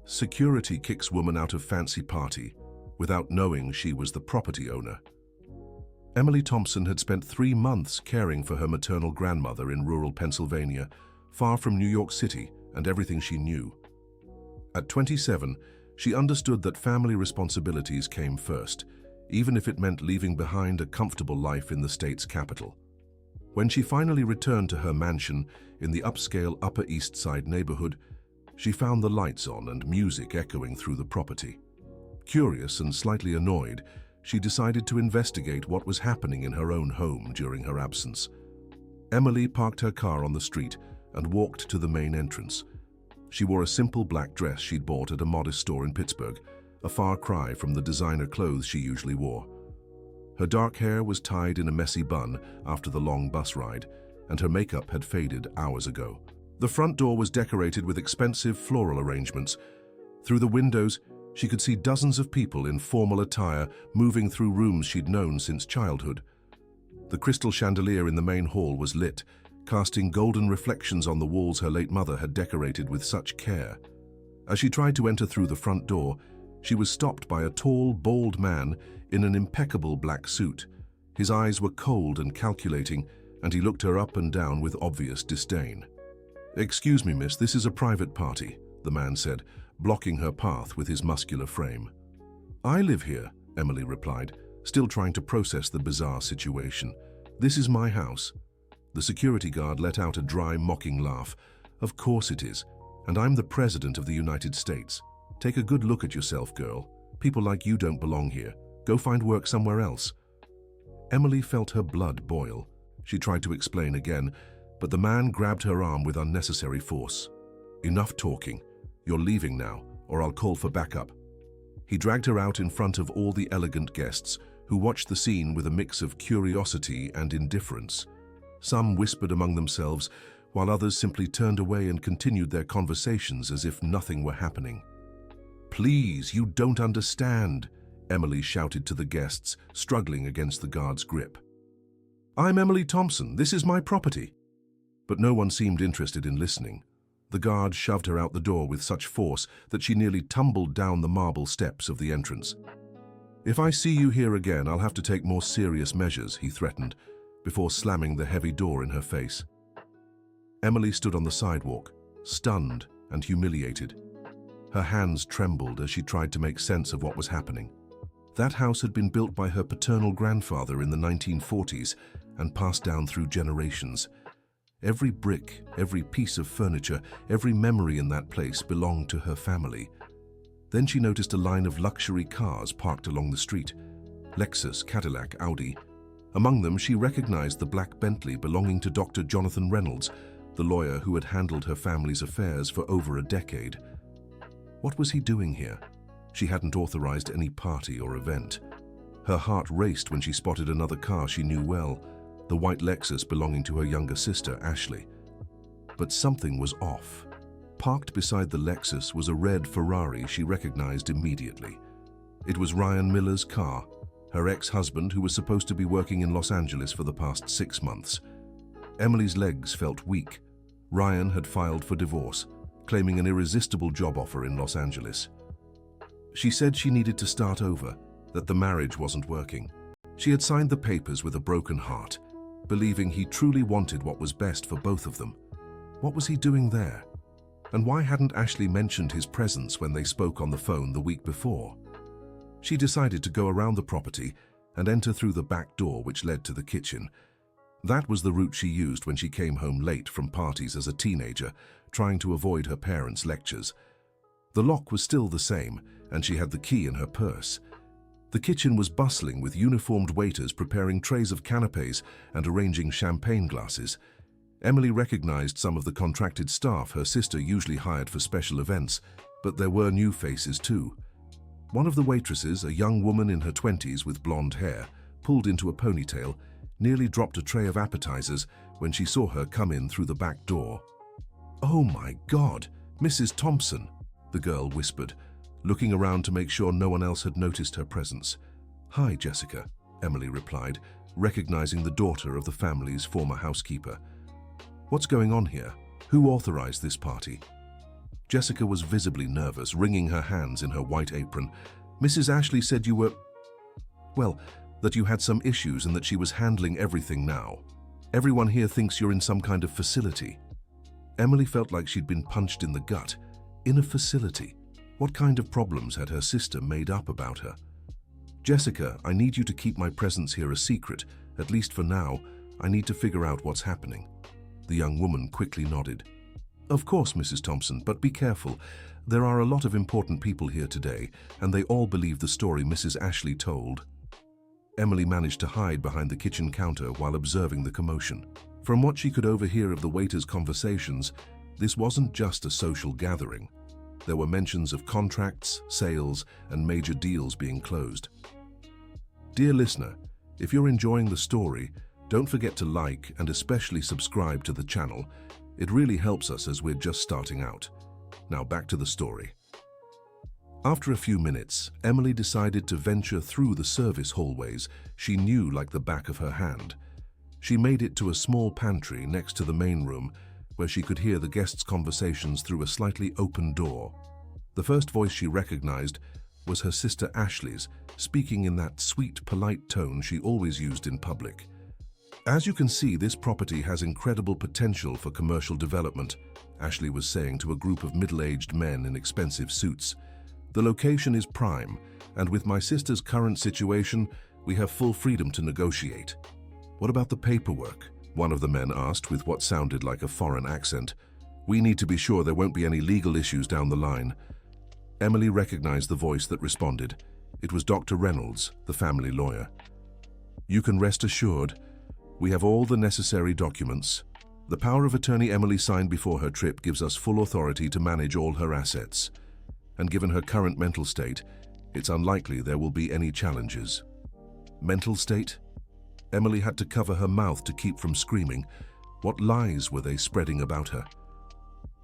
Security kicks woman out of fancy party without knowing she was the property owner. Emily Thompson had spent 3 months caring for her maternal grandmother in rural Pennsylvania, far from New York City and everything she knew. At 27, she understood that family responsibilities came first, even if it meant leaving behind a comfortable life in the state's capital. When she finally returned to her mansion in the upscale Upper East Side neighborhood, she found the lights on and music echoing through the property. Curious and slightly annoyed, she decided to investigate what was happening in her own home during her absence. Emily parked her car on the street and walked to the main entrance. She wore a simple black dress she'd bought at a modest store in Pittsburgh, a far cry from the designer clothes she usually wore. Her dark hair was tied in a messy bun after the long bus ride, and her makeup had faded hours ago. The front door was decorated with expensive floral arrangements. Through the windows, she could see dozens of people in formal attire moving through rooms she'd known since childhood. The crystal chandelier in the main hall was lit, casting golden reflections on the walls her late mother had decorated with such care. As she tried to enter through the front door, she was stopped by a tall, bald man in an impeccable black suit. His eyes were cold and calculating, and he looked her up and down with obvious disdain. "Excuse me, miss, this is a private party," the man said, blocking her path with his muscular frame. "I live here," Emily replied, still trying to process the bizarre situation. "This is my house." The security guard let out a dry, mocking laugh. "Of course it is, and I'm the President of the United States. Take a good look at yourself, girl. People like you don't belong here. Go find work somewhere else." Emily felt her blood boil. She tried to explain again, but the man grabbed her arm with unnecessary force. "Enough talking. You're leaving now, or I'll call for backup." He dragged her out in front of all the elegant guests, who watched the scene with a mix of curiosity and indifference. Some whispered among themselves, while others simply turned away and continued their conversations as if nothing were happening. "Please, you don't understand," Emily shouted to the guests, struggling against the guard's grip. "I'm Emily Thompson. This is my property." But no one seemed interested in listening. The guard shoved her out the door with such force that she nearly tumbled down the marble steps of the entrance. "If I see you here again, I'll have to take more serious measures," he threatened, before slamming the heavy door in her face. Emily stood on the sidewalk, stunned and humiliated. Her hands trembled as she tried to make sense of what was happening. That house had been built by her paternal grandfather in the 1940s and passed down through generations. Every brick, every piece of furniture, every memory in that place belonged to her family. Then she noticed a line of luxury cars parked along the street. Lexus, Cadillac, Audi. Among them, she recognized the black Bentley belonging to Dr. Jonathan Reynolds, the lawyer who had handled her family's affairs for over a decade. What was he doing here? She hadn't authorized any party or event. Her heart raced when she spotted another car she knew well, the white Lexus belonging to her younger sister, Ashley. But something was off. Parked beside the Lexus was a red Ferrari she recognized immediately. It was Ryan Miller's car, her ex-husband who was supposed to be working in Los Angeles for the past 6 months. Emily's legs felt weak. Ryan had filed for divorce, claiming an irresistible job offer in Los Angeles. She said she needed to start over, that the marriage wasn't working. She had signed the papers with a broken heart, believing he truly wanted what was best for both of them. What was he doing there? And why hadn't Ashley mentioned his presence when they spoke on the phone the week before? She decided to go around the property and enter through the back door which led to the kitchen. That was the route she used when she came home late from parties as a teenager, trying to avoid her parents' lectures. The lock was still the same, and she had the key in her purse. The kitchen was bustling with uniformed waiters preparing trays of canapes and arranging champagne glasses. Emily recognized some of the contracted staff her sister usually hired for special events, but there were new faces too. One of the waitresses, a young woman in her 20s with blonde hair, pulled into a ponytail, nearly dropped a tray of appetizers when she saw her come in through the back door. "Oh my God, Mrs. Thompson," the girl whispered, looking around to make sure no one else had noticed her presence. "Hi, Jessica," Emily replied, recognizing the daughter of the family's former housekeeper. "What's going on here? Who authorized this party?" Jessica was visibly nervous, wringing her hands in her white apron. Mrs. Ashley said you were, well, that you had some issues and that she was handling everything now. Everyone here thinks you're in some kind of facility. Emily felt like she'd been punched in the gut. In a facility? What kind of problems had her sister made up about her? Jessica, I need you to keep my presence here a secret. At least for now, I need to figure out what's happening. The young woman quickly nodded. Of course, Mrs. Thompson, but be careful. There are a lot of important people here today, and they all believe the story Mrs. Ashley told. Emily managed to hide behind the kitchen counter while observing the commotion. From what she could overhear of the waiters' conversations, this wasn't just a social gathering. There were mentions of contracts, sales, and major deals being closed. Dear listener, if you're enjoying the story, don't forget to like and especially subscribe to the channel. It really helps us as we're just starting out. Now back to the story. After a few minutes, Emily decided to venture through the service hallways she knew like the back of her hand. She made it to a small pantry next to the main room where she could hear the guests' conversations through a slightly open door. The first voice she recognized was her sister Ashley's, speaking in that sweet, polite tone she always used in public. As you can see, this property has incredible potential for commercial development, Ashley was saying to a group of middle-aged men in expensive suits. The location is prime, and with my sister's current situation, we have full freedom to negotiate. What about the paperwork? One of the men asked with what sounded like a foreign accent. We need to be sure there won't be any legal issues down the line. Emily recognized the voice that responded. It was Dr. Reynolds, the family lawyer. You can rest assured, we have all the necessary documents. The power of attorney Emily signed before her trip gives us full authority to manage all her assets. And given her current mental state, it's unlikely there will be any challenges. Mental state? Emily had to cover her mouth to keep from screaming. What lies were they spreading about her?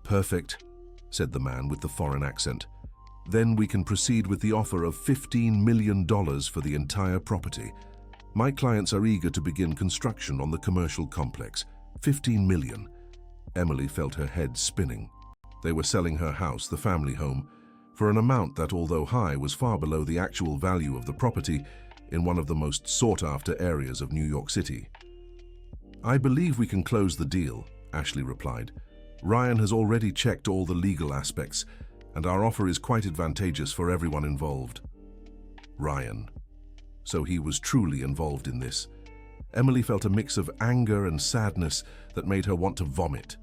Perfect, said the man with the foreign accent. Then we can proceed with the offer of $15 million for the entire property. My clients are eager to begin construction on the commercial complex. $15 million. Emily felt her head spinning. They were selling her house, the family home, for an amount that, although high, was far below the actual value of the property in one of the most sought-after areas of New York City. I believe we can close the deal, Ashley replied. Ryan has already checked all the legal aspects, and our offer is quite advantageous for everyone involved. Ryan. So he was truly involved in this. Emily felt a mix of anger and sadness that made her want to vomit.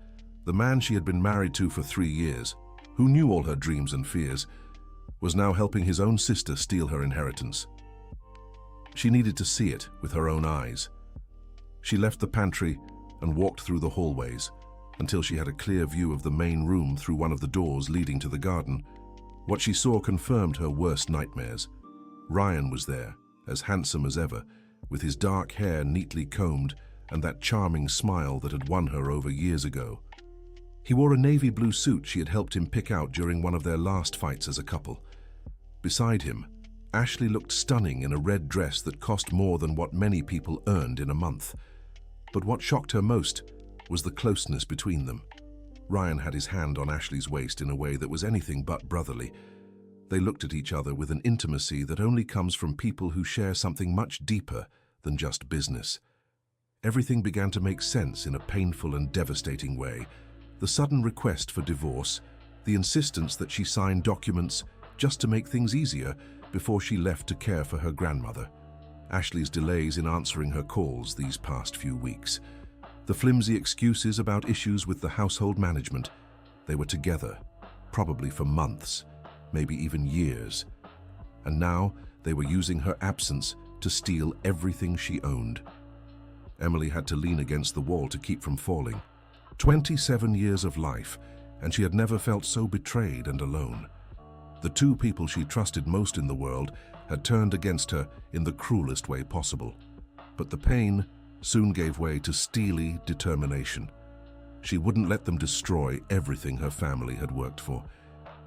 The man she had been married to for 3 years, who knew all her dreams and fears, was now helping his own sister steal her inheritance. She needed to see it with her own eyes. She left the pantry and walked through the hallways until she had a clear view of the main room through one of the doors leading to the garden. What she saw confirmed her worst nightmares. Ryan was there, as handsome as ever, with his dark hair neatly combed and that charming smile that had won her over years ago. He wore a navy blue suit she had helped him pick out during one of their last fights as a couple. Beside him, Ashley looked stunning in a red dress that cost more than what many people earned in a month. But what shocked her most was the closeness between them. Ryan had his hand on Ashley's waist in a way that was anything but brotherly. They looked at each other with an intimacy that only comes from people who share something much deeper than just business. Everything began to make sense in a painful and devastating way. The sudden request for divorce, the insistence that she sign documents just to make things easier before she left to care for her grandmother. Ashley's delays in answering her calls these past few weeks. The flimsy excuses about issues with the household management. They were together, probably for months, maybe even years. And now they were using her absence to steal everything she owned. Emily had to lean against the wall to keep from falling. 27 years of life, and she had never felt so betrayed and alone. The two people she trusted most in the world had turned against her in the cruelest way possible. But the pain soon gave way to steely determination. She wouldn't let them destroy everything her family had worked for.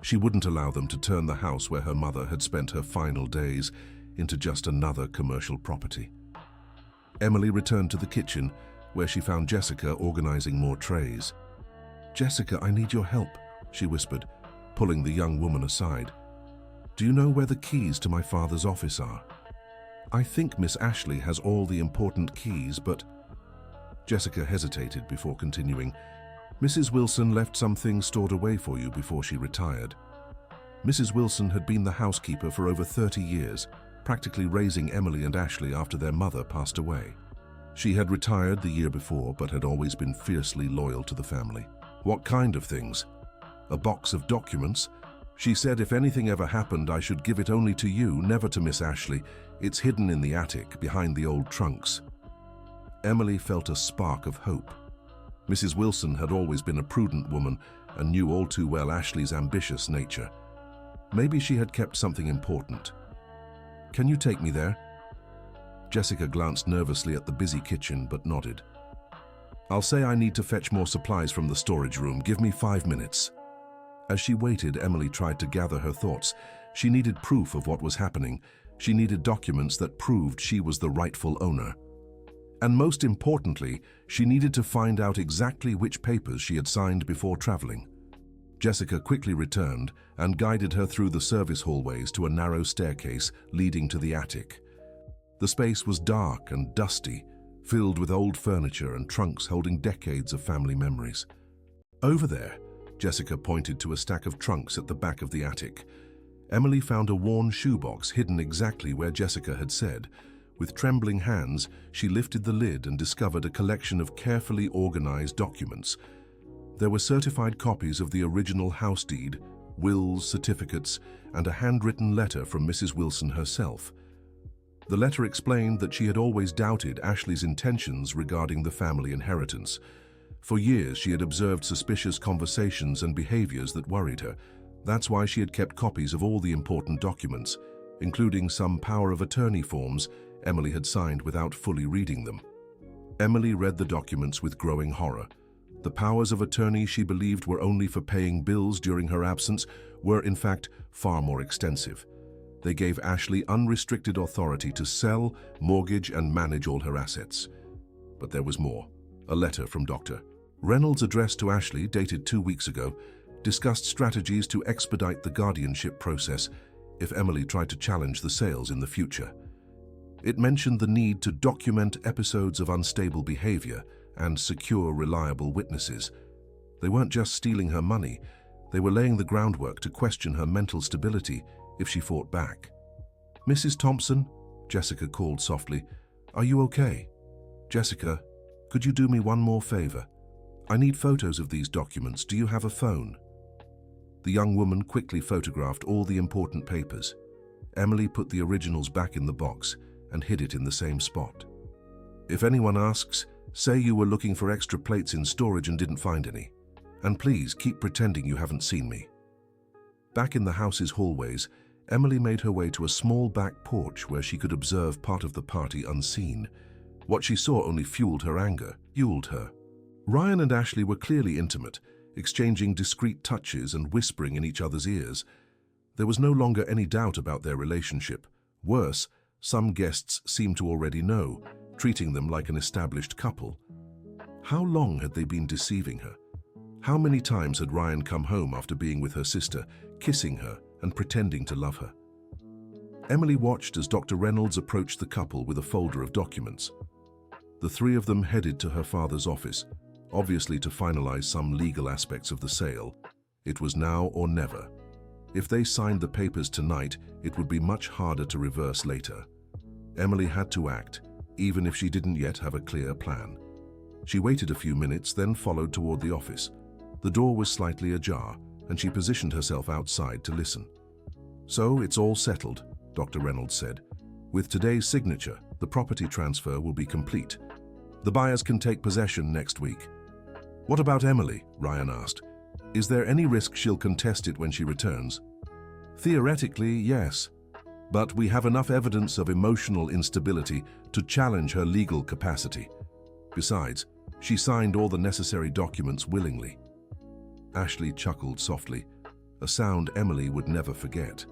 She wouldn't allow them to turn the house where her mother had spent her final days into just another commercial property. Emily returned to the kitchen, where she found Jessica organizing more trays. "Jessica, I need your help," she whispered. pulling the young woman aside. "Do you know where the keys to my father's office are? I think Miss Ashley has all the important keys, but..." Jessica hesitated before continuing. "Mrs. Wilson left some things stored away for you before she retired." Mrs. Wilson had been the housekeeper for over 30 years, practically raising Emily and Ashley after their mother passed away. She had retired the year before, but had always been fiercely loyal to the family. "What kind of things?" "A box of documents. She said if anything ever happened, I should give it only to you, never to Miss Ashley. It's hidden in the attic, behind the old trunks." Emily felt a spark of hope. Mrs. Wilson had always been a prudent woman and knew all too well Ashley's ambitious nature. Maybe she had kept something important. "Can you take me there?" Jessica glanced nervously at the busy kitchen but nodded. "I'll say I need to fetch more supplies from the storage room. Give me 5 minutes." As she waited, Emily tried to gather her thoughts. She needed proof of what was happening. She needed documents that proved she was the rightful owner. And most importantly, she needed to find out exactly which papers she had signed before traveling. Jessica quickly returned and guided her through the service hallways to a narrow staircase leading to the attic. The space was dark and dusty, filled with old furniture and trunks holding decades of family memories. "Over there," Jessica pointed to a stack of trunks at the back of the attic. Emily found a worn shoebox hidden exactly where Jessica had said. With trembling hands, she lifted the lid and discovered a collection of carefully organized documents. There were certified copies of the original house deed, wills, certificates, and a handwritten letter from Mrs. Wilson herself. The letter explained that she had always doubted Ashley's intentions regarding the family inheritance. For years, she had observed suspicious conversations and behaviors that worried her. That's why she had kept copies of all the important documents, including some power of attorney forms Emily had signed without fully reading them. Emily read the documents with growing horror. The powers of attorney she believed were only for paying bills during her absence were, in fact, far more extensive. They gave Ashley unrestricted authority to sell, mortgage, and manage all her assets. But there was more. A letter from Dr. Reynolds addressed to Ashley, dated 2 weeks ago, discussed strategies to expedite the guardianship process if Emily tried to challenge the sales in the future. It mentioned the need to document episodes of unstable behavior and secure reliable witnesses. They weren't just stealing her money, they were laying the groundwork to question her mental stability if she fought back. "Mrs. Thompson," Jessica called softly, "are you okay?" "Jessica, could you do me one more favor? I need photos of these documents. Do you have a phone?" The young woman quickly photographed all the important papers. Emily put the originals back in the box and hid it in the same spot. "If anyone asks, say you were looking for extra plates in storage and didn't find any. And please keep pretending you haven't seen me." Back in the house's hallways, Emily made her way to a small back porch where she could observe part of the party unseen. What she saw only fueled her anger, fueled her. Ryan and Ashley were clearly intimate, exchanging discreet touches and whispering in each other's ears. There was no longer any doubt about their relationship. Worse, some guests seemed to already know, treating them like an established couple. How long had they been deceiving her? How many times had Ryan come home after being with her sister, kissing her and pretending to love her? Emily watched as Dr. Reynolds approached the couple with a folder of documents. The three of them headed to her father's office, obviously to finalize some legal aspects of the sale. It was now or never. If they signed the papers tonight, it would be much harder to reverse later. Emily had to act, even if she didn't yet have a clear plan. She waited a few minutes, then followed toward the office. The door was slightly ajar, and she positioned herself outside to listen. "So it's all settled," Dr. Reynolds said. "With today's signature, the property transfer will be complete. The buyers can take possession next week." "What about Emily?" Ryan asked. "Is there any risk she'll contest it when she returns?" "Theoretically, yes. But we have enough evidence of emotional instability to challenge her legal capacity. Besides, she signed all the necessary documents willingly." Ashley chuckled softly, a sound Emily would never forget.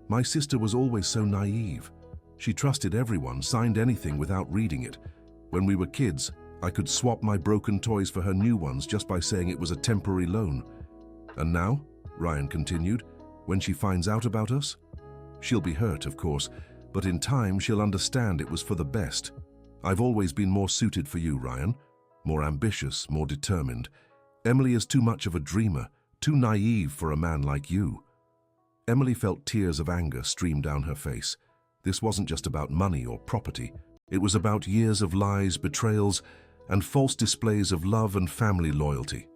"My sister was always so naive. She trusted everyone, signed anything without reading it. When we were kids, I could swap my broken toys for her new ones just by saying it was a temporary loan. And now, Ryan continued. When she finds out about us? She'll be hurt, of course, but in time she'll understand it was for the best. I've always been more suited for you, Ryan. More ambitious, more determined. Emily is too much of a dreamer, too naive for a man like you. Emily felt tears of anger stream down her face. This wasn't just about money or property. It was about years of lies, betrayals, and false displays of love and family loyalty.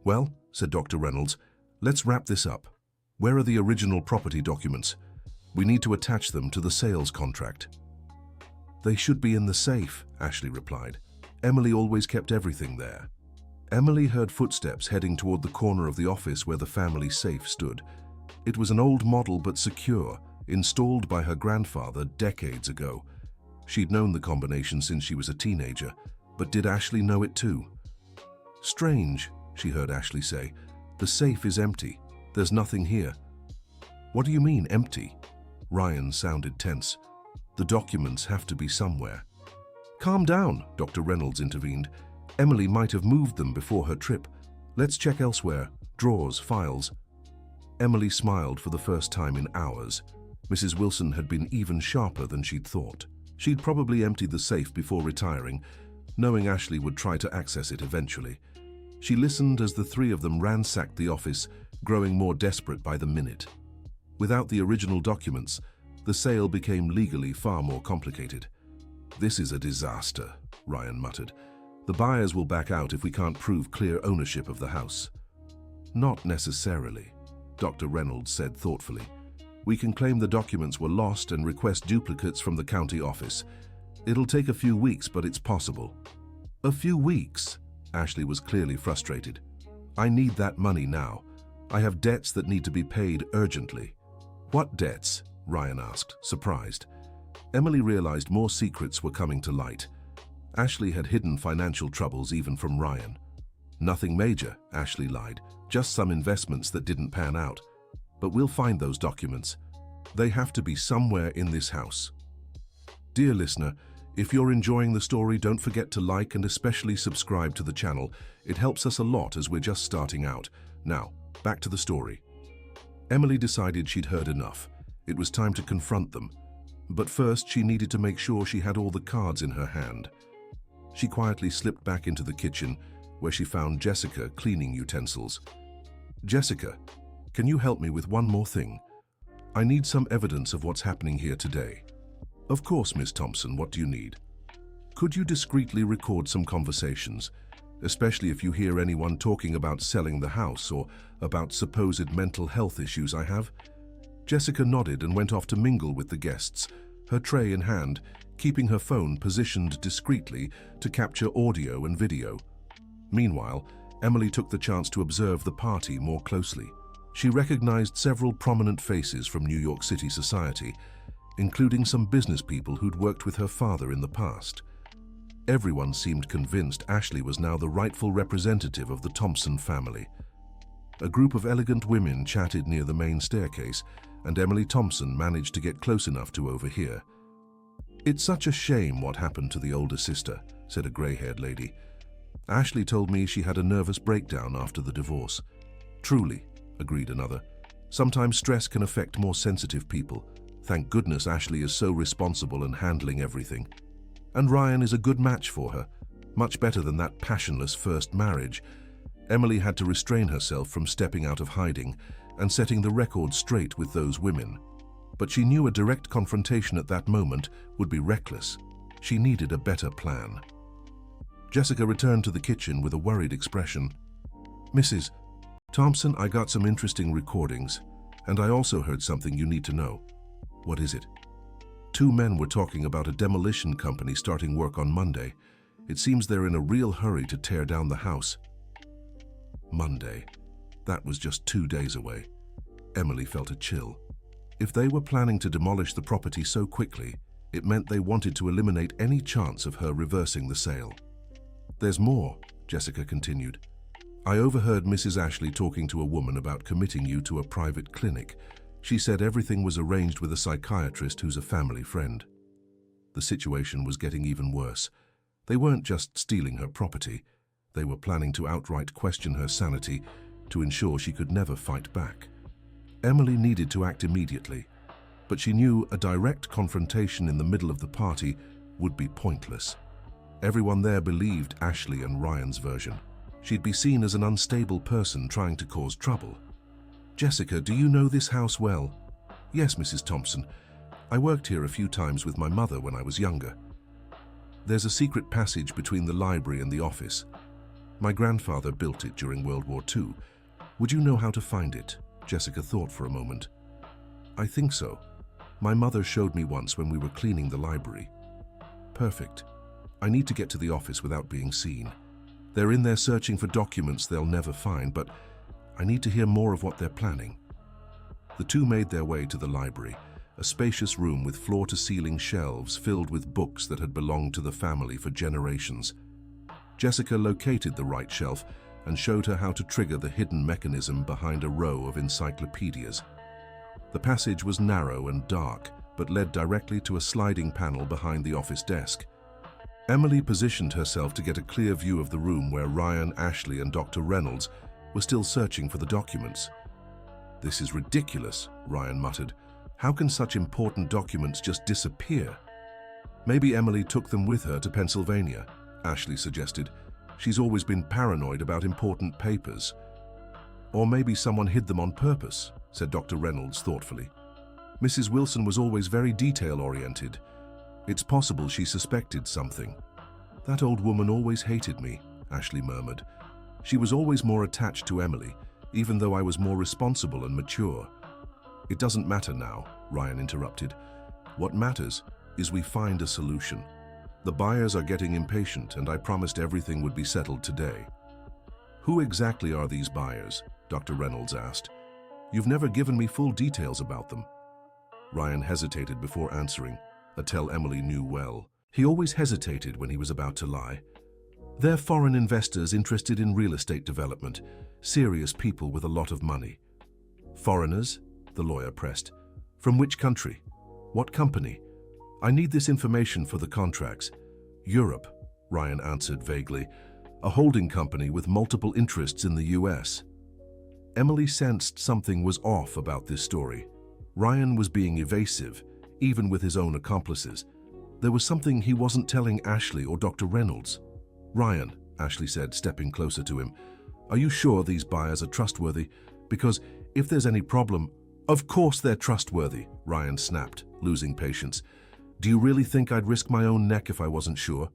Well, said Dr. Reynolds, let's wrap this up. Where are the original property documents? We need to attach them to the sales contract. They should be in the safe, Ashley replied. Emily always kept everything there. Emily heard footsteps heading toward the corner of the office where the family safe stood. It was an old model but secure, installed by her grandfather decades ago. She'd known the combination since she was a teenager, but did Ashley know it too? Strange, she heard Ashley say. The safe is empty. There's nothing here. What do you mean, empty? Ryan sounded tense. The documents have to be somewhere. Calm down, Dr. Reynolds intervened. Emily might have moved them before her trip. Let's check elsewhere. Drawers, files. Emily smiled for the first time in hours. Mrs. Wilson had been even sharper than she'd thought. She'd probably emptied the safe before retiring, knowing Ashley would try to access it eventually. She listened as the three of them ransacked the office, growing more desperate by the minute. Without the original documents, the sale became legally far more complicated. This is a disaster, Ryan muttered. The buyers will back out if we can't prove clear ownership of the house. Not necessarily, Dr. Reynolds said thoughtfully. We can claim the documents were lost and request duplicates from the county office. It'll take a few weeks, but it's possible. A few weeks? Ashley was clearly frustrated. I need that money now. I have debts that need to be paid urgently. What debts? Ryan asked, surprised. Emily realized more secrets were coming to light. Ashley had hidden financial troubles even from Ryan. Nothing major, Ashley lied, just some investments that didn't pan out. But we'll find those documents. They have to be somewhere in this house. Dear listener, if you're enjoying the story, don't forget to like and especially subscribe to the channel. It helps us a lot as we're just starting out. Now, back to the story. Emily decided she'd heard enough. It was time to confront them. But first, she needed to make sure she had all the cards in her hand. She quietly slipped back into the kitchen, where she found Jessica cleaning utensils. Jessica, can you help me with one more thing? I need some evidence of what's happening here today. Of course, Miss Thompson, what do you need? Could you discreetly record some conversations, especially if you hear anyone talking about selling the house or about supposed mental health issues I have? Jessica nodded and went off to mingle with the guests, her tray in hand, keeping her phone positioned discreetly to capture audio and video. Meanwhile, Emily took the chance to observe the party more closely. She recognized several prominent faces from New York City society, including some business people who'd worked with her father in the past. Everyone seemed convinced Ashley was now the rightful representative of the Thompson family. A group of elegant women chatted near the main staircase, and Emily Thompson managed to get close enough to overhear. It's such a shame what happened to the older sister, said a gray-haired lady. Ashley told me she had a nervous breakdown after the divorce. Truly, agreed another. Sometimes stress can affect more sensitive people. Thank goodness Ashley is so responsible and handling everything. And Ryan is a good match for her, much better than that passionless first marriage. Emily had to restrain herself from stepping out of hiding and setting the record straight with those women. But she knew a direct confrontation at that moment would be reckless. She needed a better plan. Jessica returned to the kitchen with a worried expression. Mrs. Thompson, I got some interesting recordings, and I also heard something you need to know. What is it? Two men were talking about a demolition company starting work on Monday. It seems they're in a real hurry to tear down the house. Monday. That was just 2 days away. Emily felt a chill. If they were planning to demolish the property so quickly, it meant they wanted to eliminate any chance of her reversing the sale. There's more, Jessica continued. I overheard Mrs. Ashley talking to a woman about committing you to a private clinic. She said everything was arranged with a psychiatrist who's a family friend. The situation was getting even worse. They weren't just stealing her property. They were planning to outright question her sanity, to ensure she could never fight back. Emily needed to act immediately, but she knew a direct confrontation in the middle of the party would be pointless. Everyone there believed Ashley and Ryan's version. She'd be seen as an unstable person trying to cause trouble. "Jessica, do you know this house well?" "Yes, Mrs. Thompson. I worked here a few times with my mother when I was younger. There's a secret passage between the library and the office. My grandfather built it during World War II. Would you know how to find it?" Jessica thought for a moment. "I think so. My mother showed me once when we were cleaning the library." "Perfect. I need to get to the office without being seen. They're in there searching for documents they'll never find, but I need to hear more of what they're planning." The two made their way to the library, a spacious room with floor-to-ceiling shelves filled with books that had belonged to the family for generations. Jessica located the right shelf and showed her how to trigger the hidden mechanism behind a row of encyclopedias. The passage was narrow and dark, but led directly to a sliding panel behind the office desk. Emily positioned herself to get a clear view of the room where Ryan, Ashley, and Dr. Reynolds were still searching for the documents. "This is ridiculous," Ryan muttered. "How can such important documents just disappear?" "Maybe Emily took them with her to Pennsylvania," Ashley suggested. "She's always been paranoid about important papers." "Or maybe someone hid them on purpose," said Dr. Reynolds thoughtfully. "Mrs. Wilson was always very detail-oriented. It's possible she suspected something." "That old woman always hated me," Ashley murmured. "She was always more attached to Emily, even though I was more responsible and mature." "It doesn't matter now," Ryan interrupted. "What matters is we find a solution. The buyers are getting impatient, and I promised everything would be settled today." "Who exactly are these buyers?" Dr. Reynolds asked. "You've never given me full details about them." Ryan hesitated before answering, a tell Emily knew well. He always hesitated when he was about to lie. "They're foreign investors interested in real estate development, serious people with a lot of money." "Foreigners?" the lawyer pressed. "From which country? What company? I need this information for the contracts." "Europe," Ryan answered vaguely. "A holding company with multiple interests in the US." Emily sensed something was off about this story. Ryan was being evasive, even with his own accomplices. There was something he wasn't telling Ashley or Dr. Reynolds. "Ryan," Ashley said, stepping closer to him, "are you sure these buyers are trustworthy? Because if there's any problem—" "Of course they're trustworthy," Ryan snapped, losing patience. "Do you really think I'd risk my own neck if I wasn't sure?"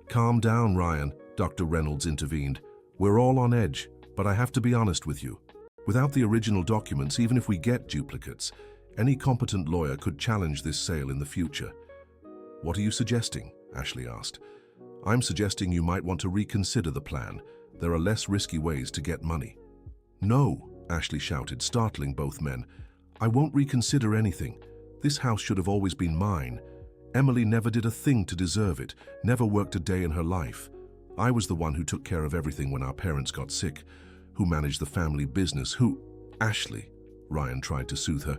"Calm down, Ryan," Dr. Reynolds intervened. "We're all on edge, but I have to be honest with you. Without the original documents, even if we get duplicates, any competent lawyer could challenge this sale in the future." "What are you suggesting?" Ashley asked. "I'm suggesting you might want to reconsider the plan. There are less risky ways to get money." "No," Ashley shouted, startling both men. "I won't reconsider anything. This house should have always been mine. Emily never did a thing to deserve it, never worked a day in her life. I was the one who took care of everything when our parents got sick, who managed the family business, who—" "Ashley," Ryan tried to soothe her.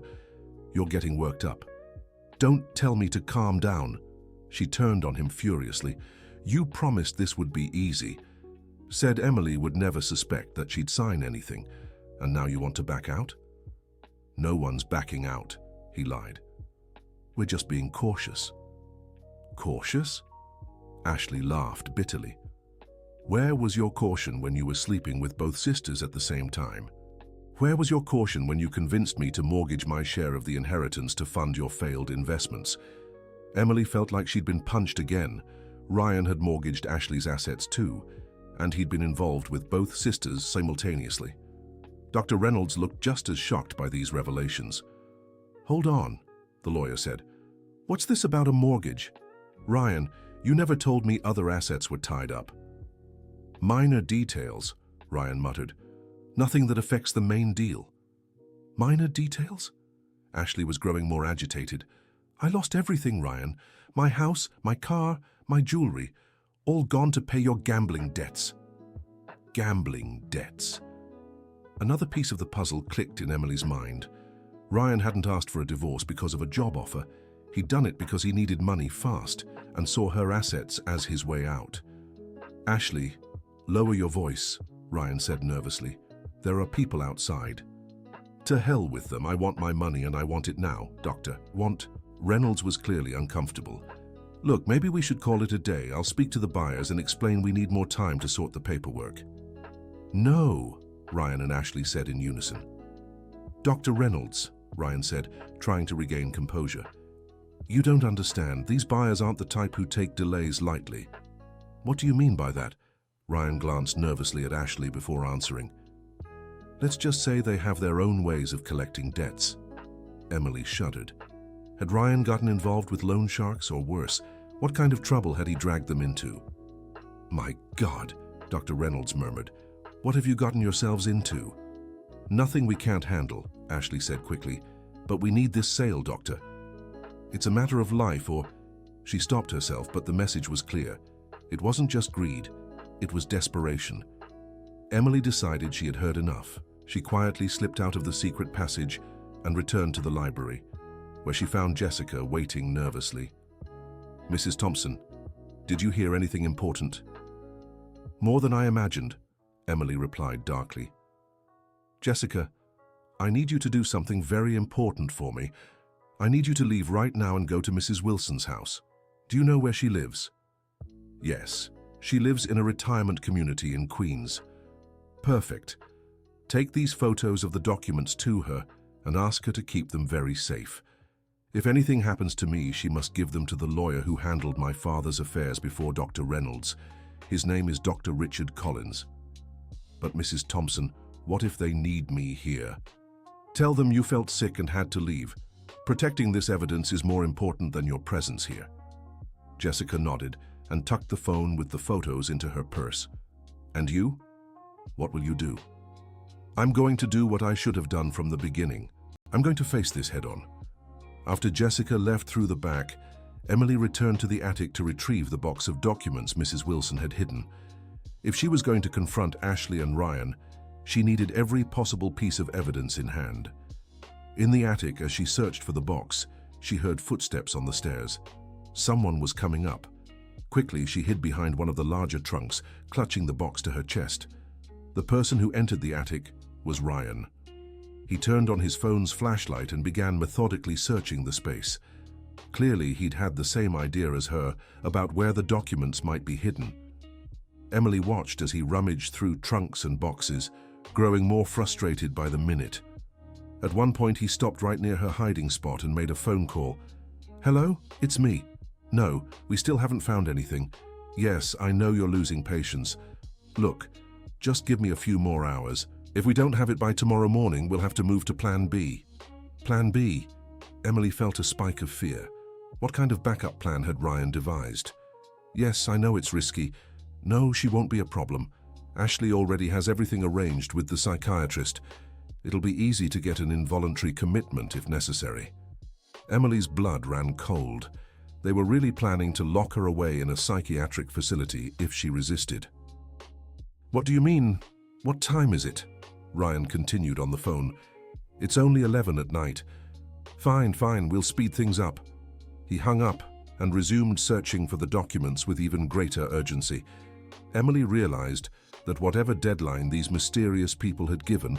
"You're getting worked up. Don't tell me to calm down." She turned on him furiously. "You promised this would be easy. Said Emily would never suspect that she'd sign anything, and now you want to back out?" "No one's backing out," he lied. "We're just being cautious." "Cautious?" Ashley laughed bitterly. "Where was your caution when you were sleeping with both sisters at the same time? Where was your caution when you convinced me to mortgage my share of the inheritance to fund your failed investments?" Emily felt like she'd been punched again. Ryan had mortgaged Ashley's assets too, and he'd been involved with both sisters simultaneously. Dr. Reynolds looked just as shocked by these revelations. "Hold on," the lawyer said. "What's this about a mortgage? Ryan, you never told me other assets were tied up." "Minor details," Ryan muttered. "Nothing that affects the main deal." "Minor details?" Ashley was growing more agitated. "I lost everything, Ryan. My house, my car, my jewelry. All gone to pay your gambling debts." Gambling debts. Another piece of the puzzle clicked in Emily's mind. Ryan hadn't asked for a divorce because of a job offer. He'd done it because he needed money fast and saw her assets as his way out. "Ashley, lower your voice," Ryan said nervously. There are people outside. To hell with them. I want my money and I want it now, Doctor. Want? Reynolds was clearly uncomfortable. Look, maybe we should call it a day. I'll speak to the buyers and explain we need more time to sort the paperwork. No, Ryan and Ashley said in unison. Dr. Reynolds, Ryan said, trying to regain composure. You don't understand. These buyers aren't the type who take delays lightly. What do you mean by that? Ryan glanced nervously at Ashley before answering. Let's just say they have their own ways of collecting debts. Emily shuddered. Had Ryan gotten involved with loan sharks or worse? What kind of trouble had he dragged them into? My God, Dr. Reynolds murmured. What have you gotten yourselves into? Nothing we can't handle, Ashley said quickly. But we need this sale, Doctor. It's a matter of life or... She stopped herself, but the message was clear. It wasn't just greed. It was desperation. Emily decided she had heard enough. She quietly slipped out of the secret passage and returned to the library, where she found Jessica waiting nervously. Mrs. Thompson, did you hear anything important? More than I imagined, Emily replied darkly. Jessica, I need you to do something very important for me. I need you to leave right now and go to Mrs. Wilson's house. Do you know where she lives? Yes, she lives in a retirement community in Queens. Perfect. Take these photos of the documents to her and ask her to keep them very safe. If anything happens to me, she must give them to the lawyer who handled my father's affairs before Dr. Reynolds. His name is Dr. Richard Collins. But Mrs. Thompson, what if they need me here? Tell them you felt sick and had to leave. Protecting this evidence is more important than your presence here. Jessica nodded and tucked the phone with the photos into her purse. And you? What will you do? I'm going to do what I should have done from the beginning. I'm going to face this head-on. After Jessica left through the back, Emily returned to the attic to retrieve the box of documents Mrs. Wilson had hidden. If she was going to confront Ashley and Ryan, she needed every possible piece of evidence in hand. In the attic, as she searched for the box, she heard footsteps on the stairs. Someone was coming up. Quickly, she hid behind one of the larger trunks, clutching the box to her chest. The person who entered the attic was Ryan. He turned on his phone's flashlight and began methodically searching the space. Clearly, he'd had the same idea as her about where the documents might be hidden. Emily watched as he rummaged through trunks and boxes, growing more frustrated by the minute. At one point, he stopped right near her hiding spot and made a phone call. Hello? It's me. No, we still haven't found anything. Yes, I know you're losing patience. Look, just give me a few more hours. If we don't have it by tomorrow morning, we'll have to move to Plan B. Plan B? Emily felt a spike of fear. What kind of backup plan had Ryan devised? Yes, I know it's risky. No, she won't be a problem. Ashley already has everything arranged with the psychiatrist. It'll be easy to get an involuntary commitment if necessary. Emily's blood ran cold. They were really planning to lock her away in a psychiatric facility if she resisted. What do you mean? What time is it? Ryan continued on the phone. It's only 11 at night. Fine, we'll speed things up. He hung up and resumed searching for the documents with even greater urgency. Emily realized that whatever deadline these mysterious people had given,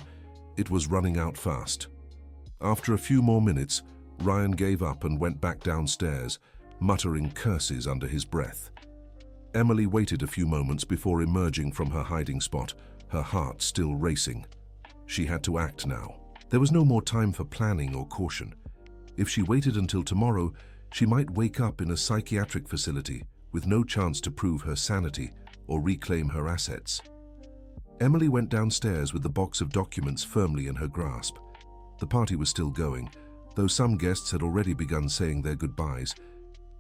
it was running out fast. After a few more minutes, Ryan gave up and went back downstairs, muttering curses under his breath. Emily waited a few moments before emerging from her hiding spot, her heart still racing. She had to act now. There was no more time for planning or caution. If she waited until tomorrow, she might wake up in a psychiatric facility with no chance to prove her sanity or reclaim her assets. Emily went downstairs with the box of documents firmly in her grasp. The party was still going, though some guests had already begun saying their goodbyes.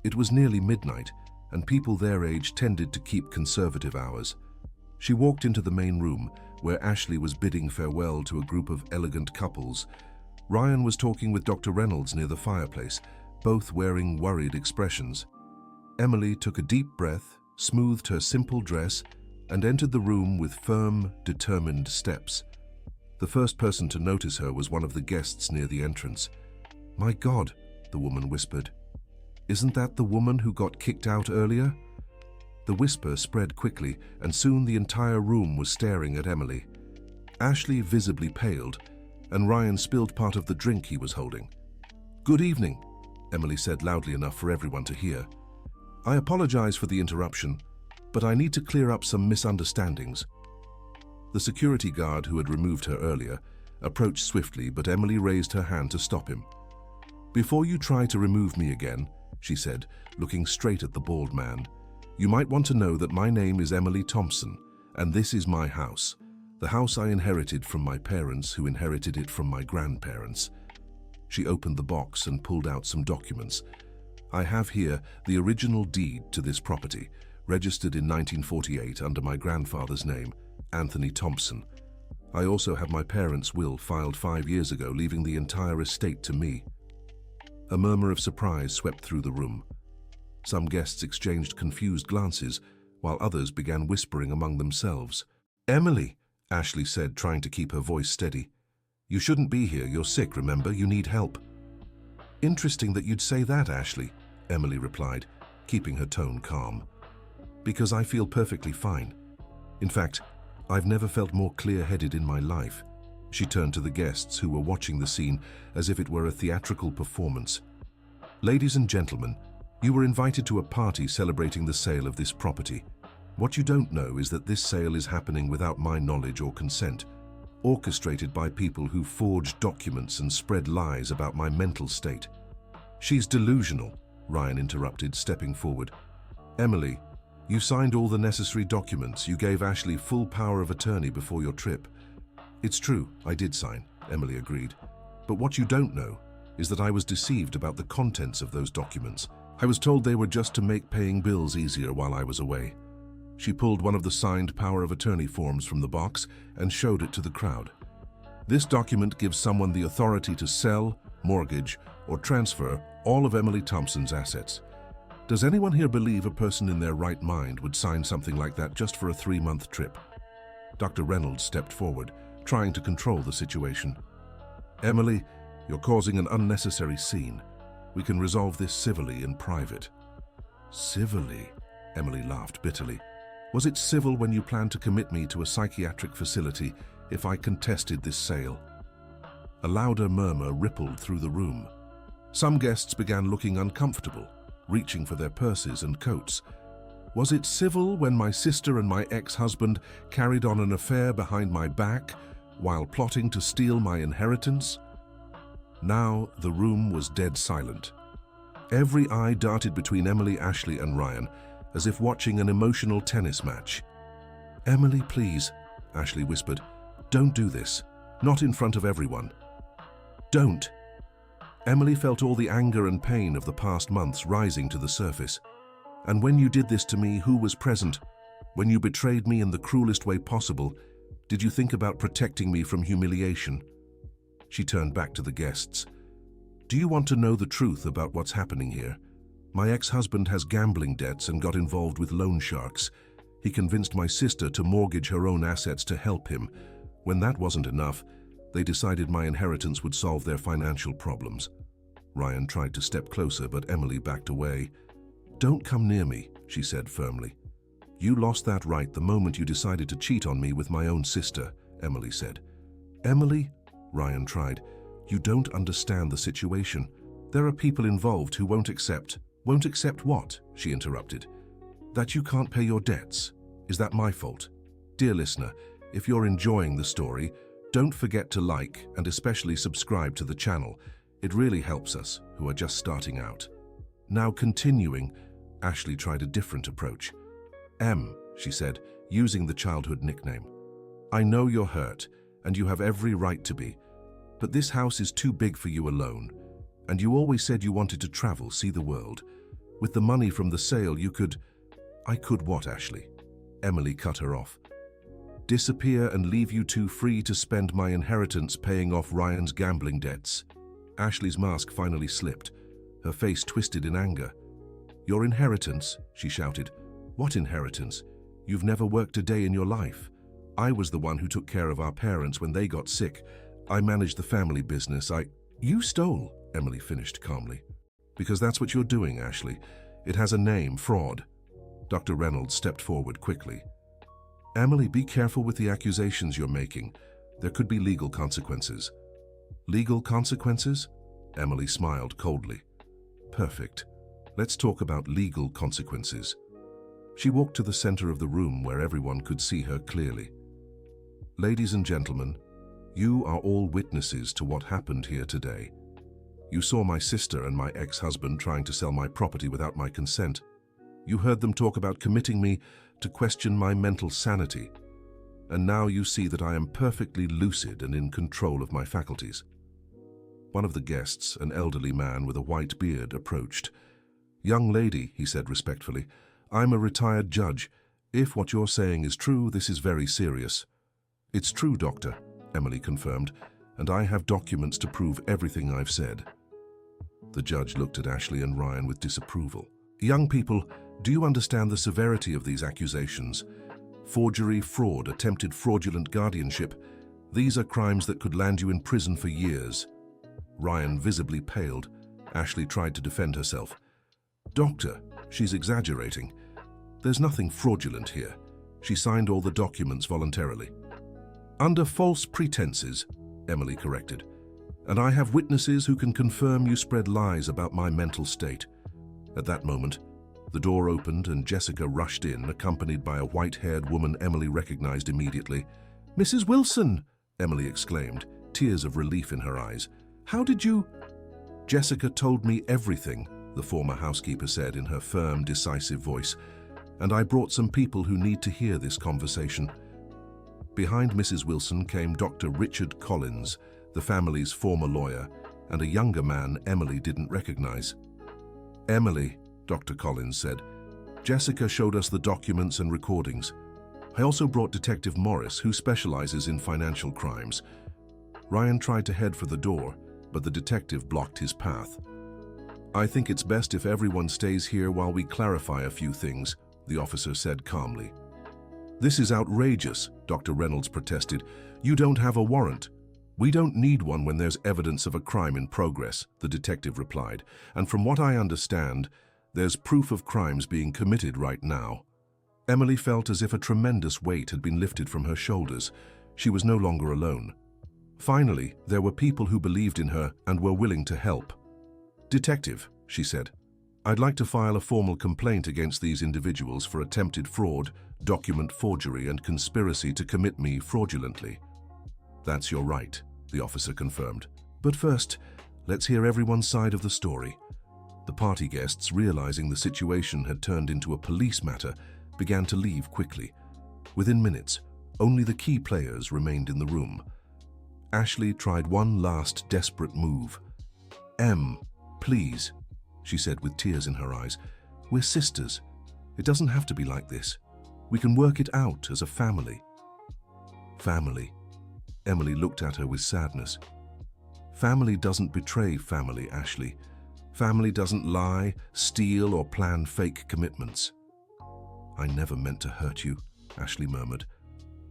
It was nearly midnight, and people their age tended to keep conservative hours. She walked into the main room, where Ashley was bidding farewell to a group of elegant couples. Ryan was talking with Dr. Reynolds near the fireplace, both wearing worried expressions. Emily took a deep breath, smoothed her simple dress, and entered the room with firm, determined steps. The first person to notice her was one of the guests near the entrance. "My God," the woman whispered. "Isn't that the woman who got kicked out earlier?" The whisper spread quickly, and soon the entire room was staring at Emily. Ashley visibly paled, and Ryan spilled part of the drink he was holding. "Good evening," Emily said loudly enough for everyone to hear. "I apologize for the interruption, but I need to clear up some misunderstandings." The security guard who had removed her earlier approached swiftly, but Emily raised her hand to stop him. "Before you try to remove me again," she said, looking straight at the bald man, "you might want to know that my name is Emily Thompson, and this is my house. The house I inherited from my parents, who inherited it from my grandparents." She opened the box and pulled out some documents. "I have here the original deed to this property, registered in 1948 under my grandfather's name, Anthony Thompson. I also have my parents' will filed 5 years ago, leaving the entire estate to me." A murmur of surprise swept through the room. Some guests exchanged confused glances, while others began whispering among themselves. "Emily," Ashley said, trying to keep her voice steady. "You shouldn't be here. You're sick, remember? You need help." "Interesting that you'd say that, Ashley," Emily replied, keeping her tone calm. "Because I feel perfectly fine. In fact, I've never felt more clear-headed in my life." She turned to the guests who were watching the scene as if it were a theatrical performance. "Ladies and gentlemen, you were invited to a party celebrating the sale of this property. What you don't know is that this sale is happening without my knowledge or consent, orchestrated by people who forged documents and spread lies about my mental state." "She's delusional," Ryan interrupted, stepping forward. "Emily, you signed all the necessary documents. You gave Ashley full power of attorney before your trip." "It's true, I did sign," Emily agreed. "But what you don't know is that I was deceived about the contents of those documents. I was told they were just to make paying bills easier while I was away." She pulled one of the signed power of attorney forms from the box and showed it to the crowd. "This document gives someone the authority to sell, mortgage, or transfer all of Emily Thompson's assets. Does anyone here believe a person in their right mind would sign something like that just for a 3-month trip?" Dr. Reynolds stepped forward, trying to control the situation. "Emily, you're causing an unnecessary scene. We can resolve this civilly in private." "Civilly?" Emily laughed bitterly. "Was it civil when you planned to commit me to a psychiatric facility if I contested this sale?" A louder murmur rippled through the room. Some guests began looking uncomfortable, reaching for their purses and coats. "Was it civil when my sister and my ex-husband carried on an affair behind my back while plotting to steal my inheritance?" Now the room was dead silent. Every eye darted between Emily, Ashley, and Ryan, as if watching an emotional tennis match. "Emily, please," Ashley whispered. "Don't do this. Not in front of everyone. Don't." Emily felt all the anger and pain of the past months rising to the surface. "And when you did this to me, who was present? When you betrayed me in the cruelest way possible, did you think about protecting me from humiliation?" She turned back to the guests. "Do you want to know the truth about what's happening here? My ex-husband has gambling debts and got involved with loan sharks. He convinced my sister to mortgage her own assets to help him. When that wasn't enough, they decided my inheritance would solve their financial problems." Ryan tried to step closer, but Emily backed away. "Don't come near me," she said firmly. "You lost that right the moment you decided to cheat on me with my own sister," Emily said. "Emily," Ryan tried, "you don't understand the situation. There are people involved who won't accept." "Won't accept what?" she interrupted. "That you can't pay your debts. Is that my fault?" Dear listener, if you're enjoying the story, don't forget to like and especially subscribe to the channel. It really helps us, who are just starting out. Now continuing, Ashley tried a different approach. She said, using the childhood nickname. "I know you're hurt, and you have every right to be, but this house is too big for you alone, and you always said you wanted to travel, see the world. With the money from the sale, you could—" "I could what, Ashley?" Emily cut her off. "Disappear and leave you two free to spend my inheritance paying off Ryan's gambling debts." Ashley's mask finally slipped, her face twisted in anger. "Your inheritance?" she shouted. "What inheritance? You've never worked a day in your life. I was the one who took care of our parents when they got sick. I managed the family business. You stole," Emily finished calmly. "Because that's what you're doing, Ashley. It has a name, fraud." Dr. Reynolds stepped forward quickly. "Emily, be careful with the accusations you're making. There could be legal consequences. Legal consequences? Emily smiled coldly. Perfect. Let's talk about legal consequences. She walked to the center of the room where everyone could see her clearly. Ladies and gentlemen, you are all witnesses to what happened here today. You saw my sister and my ex-husband trying to sell my property without my consent. You heard them talk about committing me to question my mental sanity. And now you see that I am perfectly lucid and in control of my faculties. One of the guests, an elderly man with a white beard, approached. "Young lady," he said respectfully, "I'm a retired judge. If what you're saying is true, this is very serious." "It's true, doctor," Emily confirmed, "and I have documents to prove everything I've said." The judge looked at Ashley and Ryan with disapproval. "Young people, do you understand the severity of these accusations? Forgery, fraud, attempted fraudulent guardianship. These are crimes that could land you in prison for years." Ryan visibly paled. Ashley tried to defend herself. "Doctor, she's exaggerating. There's nothing fraudulent here. She signed all the documents voluntarily." "Under false pretenses," Emily corrected. "And I have witnesses who can confirm you spread lies about my mental state." At that moment, the door opened and Jessica rushed in, accompanied by a white-haired woman Emily recognized immediately. "Mrs. Wilson!" Emily exclaimed, tears of relief in her eyes. "How did you—" "Jessica told me everything," the former housekeeper said in her firm, decisive voice, "and I brought some people who need to hear this conversation." Behind Mrs. Wilson came Dr. Richard Collins, the family's former lawyer, and a younger man Emily didn't recognize. "Emily," Dr. Collins said, "Jessica showed us the documents and recordings. I also brought Detective Morris, who specializes in financial crimes." Ryan tried to head for the door, but the detective blocked his path. "I think it's best if everyone stays here while we clarify a few things," the officer said calmly. "This is outrageous," Dr. Reynolds protested. "You don't have a warrant." "We don't need one when there's evidence of a crime in progress," the detective replied. "And from what I understand, there's proof of crimes being committed right now." Emily felt as if a tremendous weight had been lifted from her shoulders. She was no longer alone. Finally, there were people who believed in her and were willing to help. "Detective," she said, "I'd like to file a formal complaint against these individuals for attempted fraud, document forgery, and conspiracy to commit me fraudulently." "That's your right," the officer confirmed. "But first, let's hear everyone's side of the story." The party guests, realizing the situation had turned into a police matter, began to leave quickly. Within minutes, only the key players remained in the room. Ashley tried one last desperate move. Please," she said with tears in her eyes. "We're sisters. It doesn't have to be like this. We can work it out as a family." "Family." Emily looked at her with sadness. "Family doesn't betray family, Ashley. Family doesn't lie, steal, or plan fake commitments." "I never meant to hurt you," Ashley murmured.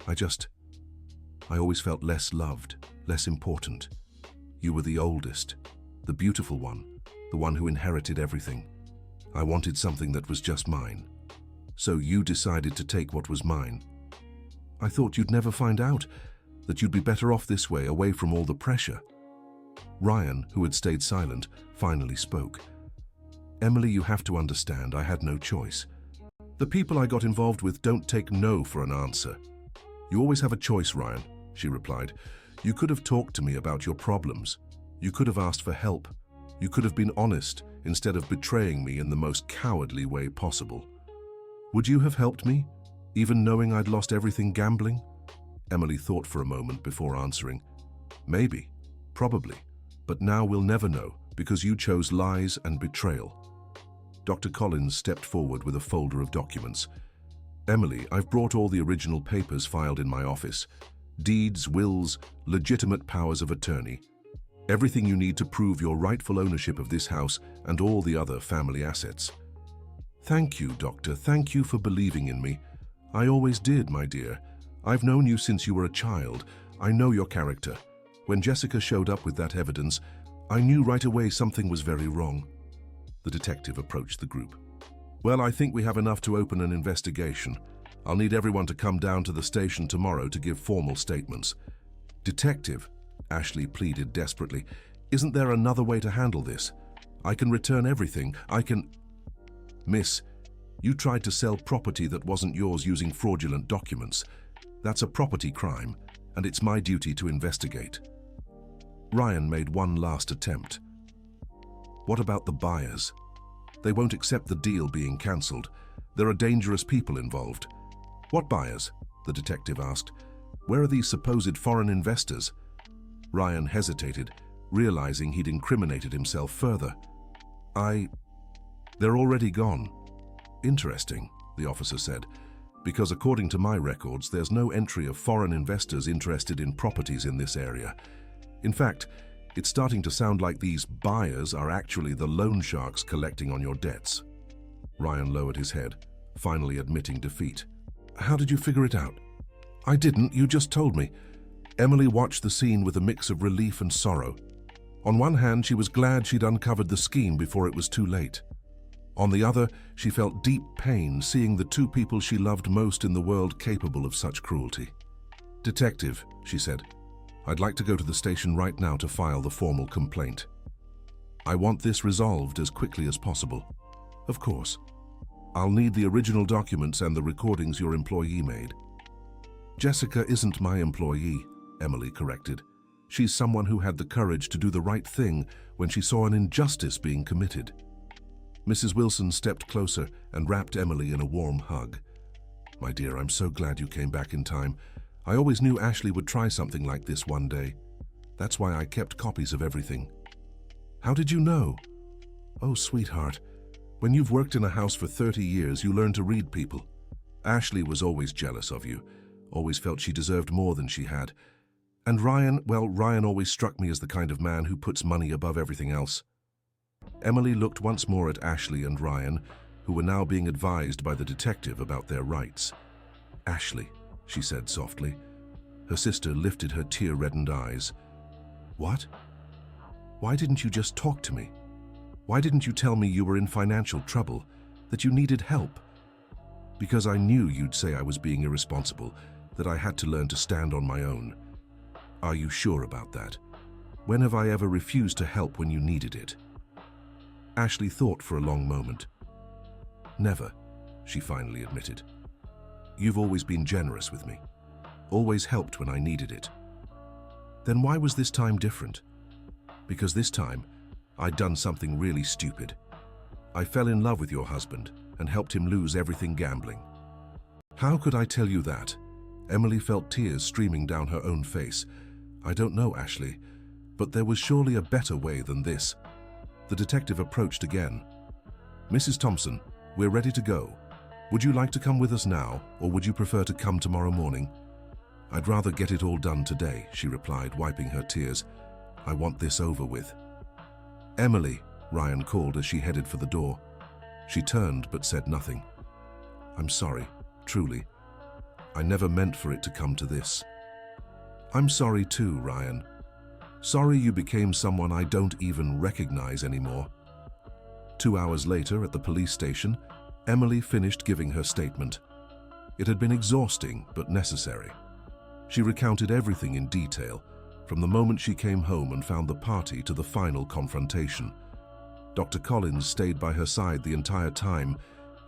I always felt less loved, less important. You were the oldest, the beautiful one, the one who inherited everything. I wanted something that was just mine. So you decided to take what was mine. I thought you'd never find out, that you'd be better off this way, away from all the pressure." Ryan, who had stayed silent, finally spoke. "Emily, you have to understand, I had no choice. The people I got involved with don't take no for an answer." "You always have a choice, Ryan," she replied. "You could have talked to me about your problems. You could have asked for help. You could have been honest instead of betraying me in the most cowardly way possible. Would you have helped me, even knowing I'd lost everything gambling?" Emily thought for a moment before answering. "Maybe, probably, but now we'll never know because you chose lies and betrayal." Dr. Collins stepped forward with a folder of documents. "Emily, I've brought all the original papers filed in my office. Deeds, wills, legitimate powers of attorney. Everything you need to prove your rightful ownership of this house and all the other family assets." "Thank you, Doctor. Thank you for believing in me. I always did, my dear. I've known you since you were a child. I know your character. When Jessica showed up with that evidence, I knew right away something was very wrong." The detective approached the group. "Well, I think we have enough to open an investigation. I'll need everyone to come down to the station tomorrow to give formal statements." "Detective," Ashley pleaded desperately, "isn't there another way to handle this? I can return everything. I can—" "Miss, you tried to sell property that wasn't yours using fraudulent documents. That's a property crime, and it's my duty to investigate." Ryan made one last attempt. "What about the buyers? They won't accept the deal being cancelled. There are dangerous people involved." "What buyers?" the detective asked. "Where are these supposed foreign investors?" Ryan hesitated, realizing he'd incriminated himself further. They're already gone." "Interesting," the officer said, "because according to my records, there's no entry of foreign investors interested in properties in this area. In fact, it's starting to sound like these buyers are actually the loan sharks collecting on your debts." Ryan lowered his head, finally admitting defeat. "How did you figure it out?" "I didn't, you just told me." Emily watched the scene with a mix of relief and sorrow. On one hand, she was glad she'd uncovered the scheme before it was too late. On the other, she felt deep pain seeing the two people she loved most in the world capable of such cruelty. "Detective," she said, "I'd like to go to the station right now to file the formal complaint. I want this resolved as quickly as possible." "Of course. I'll need the original documents and the recordings your employee made." "Jessica isn't my employee," Emily corrected. "She's someone who had the courage to do the right thing when she saw an injustice being committed." Mrs. Wilson stepped closer and wrapped Emily in a warm hug. "My dear, I'm so glad you came back in time. I always knew Ashley would try something like this one day. That's why I kept copies of everything." "How did you know?" "Oh, sweetheart, when you've worked in a house for 30 years, you learn to read people. Ashley was always jealous of you, always felt she deserved more than she had. And Ryan, well, Ryan always struck me as the kind of man who puts money above everything else." Emily looked once more at Ashley and Ryan, who were now being advised by the detective about their rights. "Ashley," she said softly. Her sister lifted her tear-reddened eyes. "What? Why didn't you just talk to me? Why didn't you tell me you were in financial trouble, that you needed help?" "Because I knew you'd say I was being irresponsible, that I had to learn to stand on my own." "Are you sure about that? When have I ever refused to help when you needed it?" Ashley thought for a long moment. "Never," she finally admitted. "You've always been generous with me, always helped when I needed it." "Then why was this time different?" "Because this time, I'd done something really stupid. I fell in love with your husband and helped him lose everything gambling." "How could I tell you that?" Emily felt tears streaming down her own face. "I don't know, Ashley, but there was surely a better way than this." The detective approached again. "Mrs. Thompson, we're ready to go. Would you like to come with us now, or would you prefer to come tomorrow morning?" "I'd rather get it all done today," she replied, wiping her tears. "I want this over with." "Emily," Ryan called as she headed for the door. She turned but said nothing. "I'm sorry, truly. I never meant for it to come to this." "I'm sorry too, Ryan. Sorry you became someone I don't even recognize anymore." 2 hours later at the police station, Emily finished giving her statement. It had been exhausting but necessary. She recounted everything in detail, from the moment she came home and found the party to the final confrontation. Dr. Collins stayed by her side the entire time,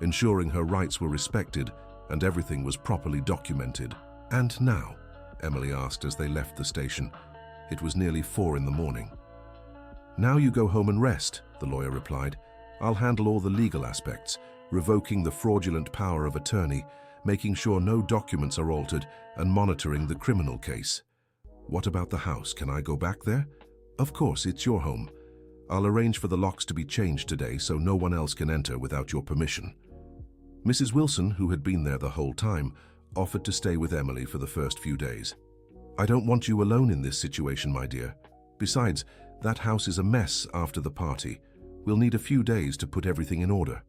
ensuring her rights were respected and everything was properly documented. "And now?" Emily asked as they left the station. It was nearly 4 in the morning. "Now you go home and rest," the lawyer replied. "I'll handle all the legal aspects, revoking the fraudulent power of attorney, making sure no documents are altered, and monitoring the criminal case." "What about the house? Can I go back there?" "Of course, it's your home. I'll arrange for the locks to be changed today so no one else can enter without your permission." Mrs. Wilson, who had been there the whole time, offered to stay with Emily for the first few days. "I don't want you alone in this situation, my dear. Besides, that house is a mess after the party. We'll need a few days to put everything in order."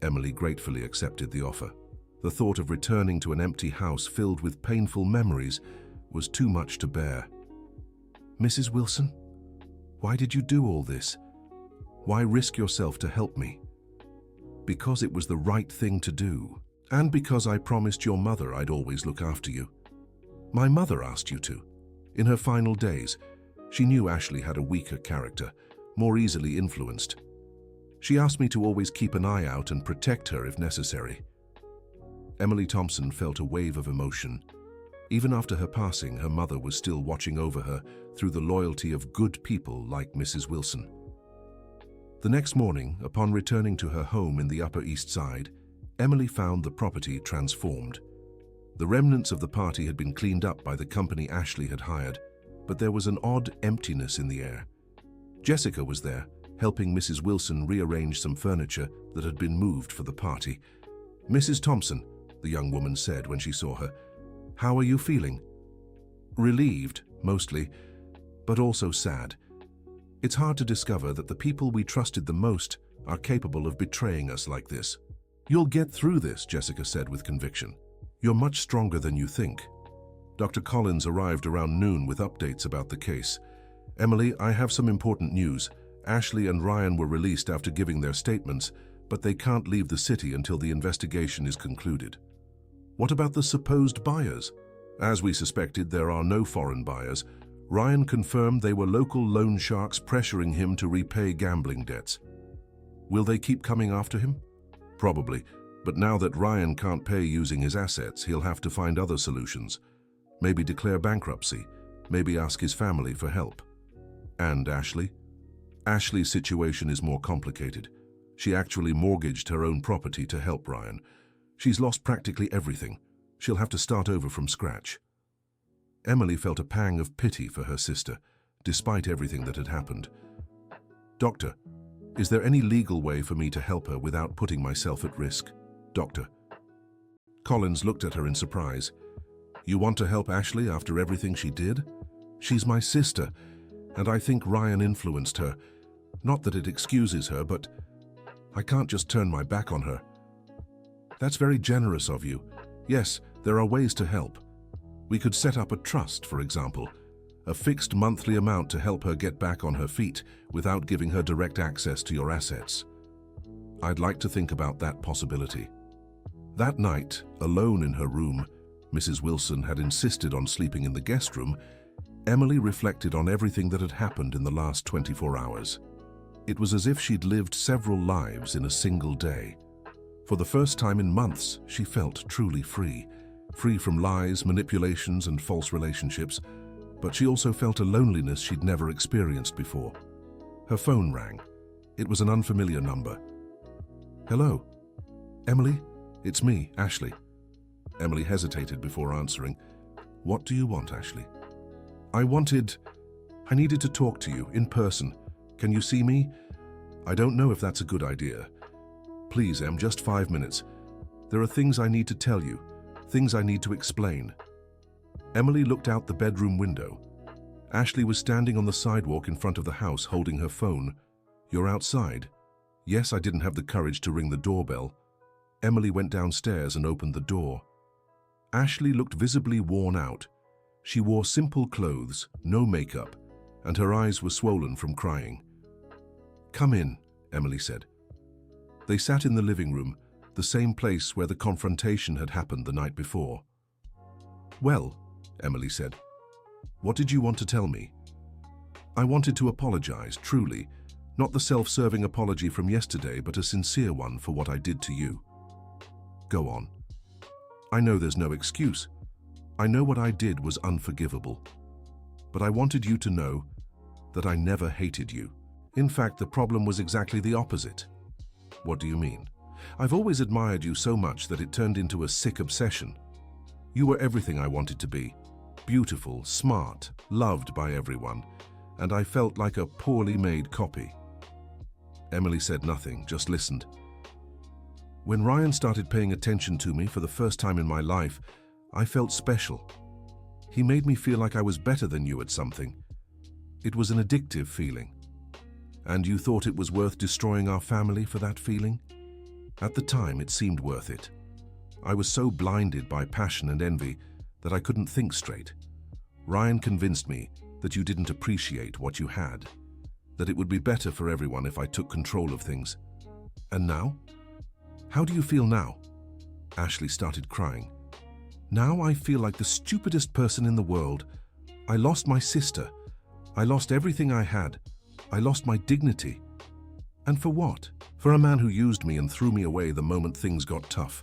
Emily gratefully accepted the offer. The thought of returning to an empty house filled with painful memories was too much to bear. "Mrs. Wilson, why did you do all this? Why risk yourself to help me?" "Because it was the right thing to do, and because I promised your mother I'd always look after you." "My mother asked you to?" In her final days, she knew Ashley had a weaker character, more easily influenced. She asked me to always keep an eye out and protect her if necessary. Emily Thompson felt a wave of emotion. Even after her passing, her mother was still watching over her through the loyalty of good people like Mrs. Wilson. The next morning, upon returning to her home in the Upper East Side, Emily found the property transformed. The remnants of the party had been cleaned up by the company Ashley had hired, but there was an odd emptiness in the air. Jessica was there, helping Mrs. Wilson rearrange some furniture that had been moved for the party. "Mrs. Thompson," the young woman said when she saw her, "how are you feeling?" "Relieved, mostly, but also sad. It's hard to discover that the people we trusted the most are capable of betraying us like this." "You'll get through this," Jessica said with conviction. "You're much stronger than you think." Dr. Collins arrived around noon with updates about the case. "Emily, I have some important news. Ashley and Ryan were released after giving their statements, but they can't leave the city until the investigation is concluded." "What about the supposed buyers?" "As we suspected, there are no foreign buyers. Ryan confirmed they were local loan sharks pressuring him to repay gambling debts." "Will they keep coming after him?" "Probably, but now that Ryan can't pay using his assets, he'll have to find other solutions. Maybe declare bankruptcy, maybe ask his family for help." "And Ashley?" "Ashley's situation is more complicated. She actually mortgaged her own property to help Ryan. She's lost practically everything. She'll have to start over from scratch." Emily felt a pang of pity for her sister, despite everything that had happened. "Doctor, is there any legal way for me to help her without putting myself at risk?" "Doctor." Collins looked at her in surprise. "You want to help Ashley after everything she did? She's my sister, and I think Ryan influenced her. Not that it excuses her, but I can't just turn my back on her." "That's very generous of you. Yes, there are ways to help. We could set up a trust, for example, a fixed monthly amount to help her get back on her feet without giving her direct access to your assets." "I'd like to think about that possibility." That night, alone in her room, Mrs. Wilson had insisted on sleeping in the guest room. Emily reflected on everything that had happened in the last 24 hours. It was as if she'd lived several lives in a single day. For the first time in months, she felt truly free. Free from lies, manipulations, and false relationships, but she also felt a loneliness she'd never experienced before. Her phone rang. It was an unfamiliar number. "Hello? Emily? It's me, Ashley." Emily hesitated before answering. "What do you want, Ashley?" I needed to talk to you in person. Can you see me?" "I don't know if that's a good idea." "Please, Em, just 5 minutes. There are things I need to tell you, things I need to explain." Emily looked out the bedroom window. Ashley was standing on the sidewalk in front of the house holding her phone. "You're outside?" "Yes, I didn't have the courage to ring the doorbell." Emily went downstairs and opened the door. Ashley looked visibly worn out. She wore simple clothes, no makeup, and her eyes were swollen from crying. "Come in," Emily said. They sat in the living room, the same place where the confrontation had happened the night before. "Well," Emily said, "what did you want to tell me?" "I wanted to apologize, truly. Not the self-serving apology from yesterday, but a sincere one for what I did to you." "Go on." "I know there's no excuse. I know what I did was unforgivable. But I wanted you to know that I never hated you. In fact, the problem was exactly the opposite." "What do you mean?" "I've always admired you so much that it turned into a sick obsession. You were everything I wanted to be. Beautiful, smart, loved by everyone, and I felt like a poorly made copy." Emily said nothing, just listened. "When Ryan started paying attention to me for the first time in my life, I felt special. He made me feel like I was better than you at something. It was an addictive feeling. And you thought it was worth destroying our family for that feeling? At the time, it seemed worth it. I was so blinded by passion and envy that I couldn't think straight. Ryan convinced me that you didn't appreciate what you had, that it would be better for everyone if I took control of things. And now? How do you feel now?" Ashley started crying. "Now I feel like the stupidest person in the world. I lost my sister. I lost everything I had. I lost my dignity. And for what? For a man who used me and threw me away the moment things got tough.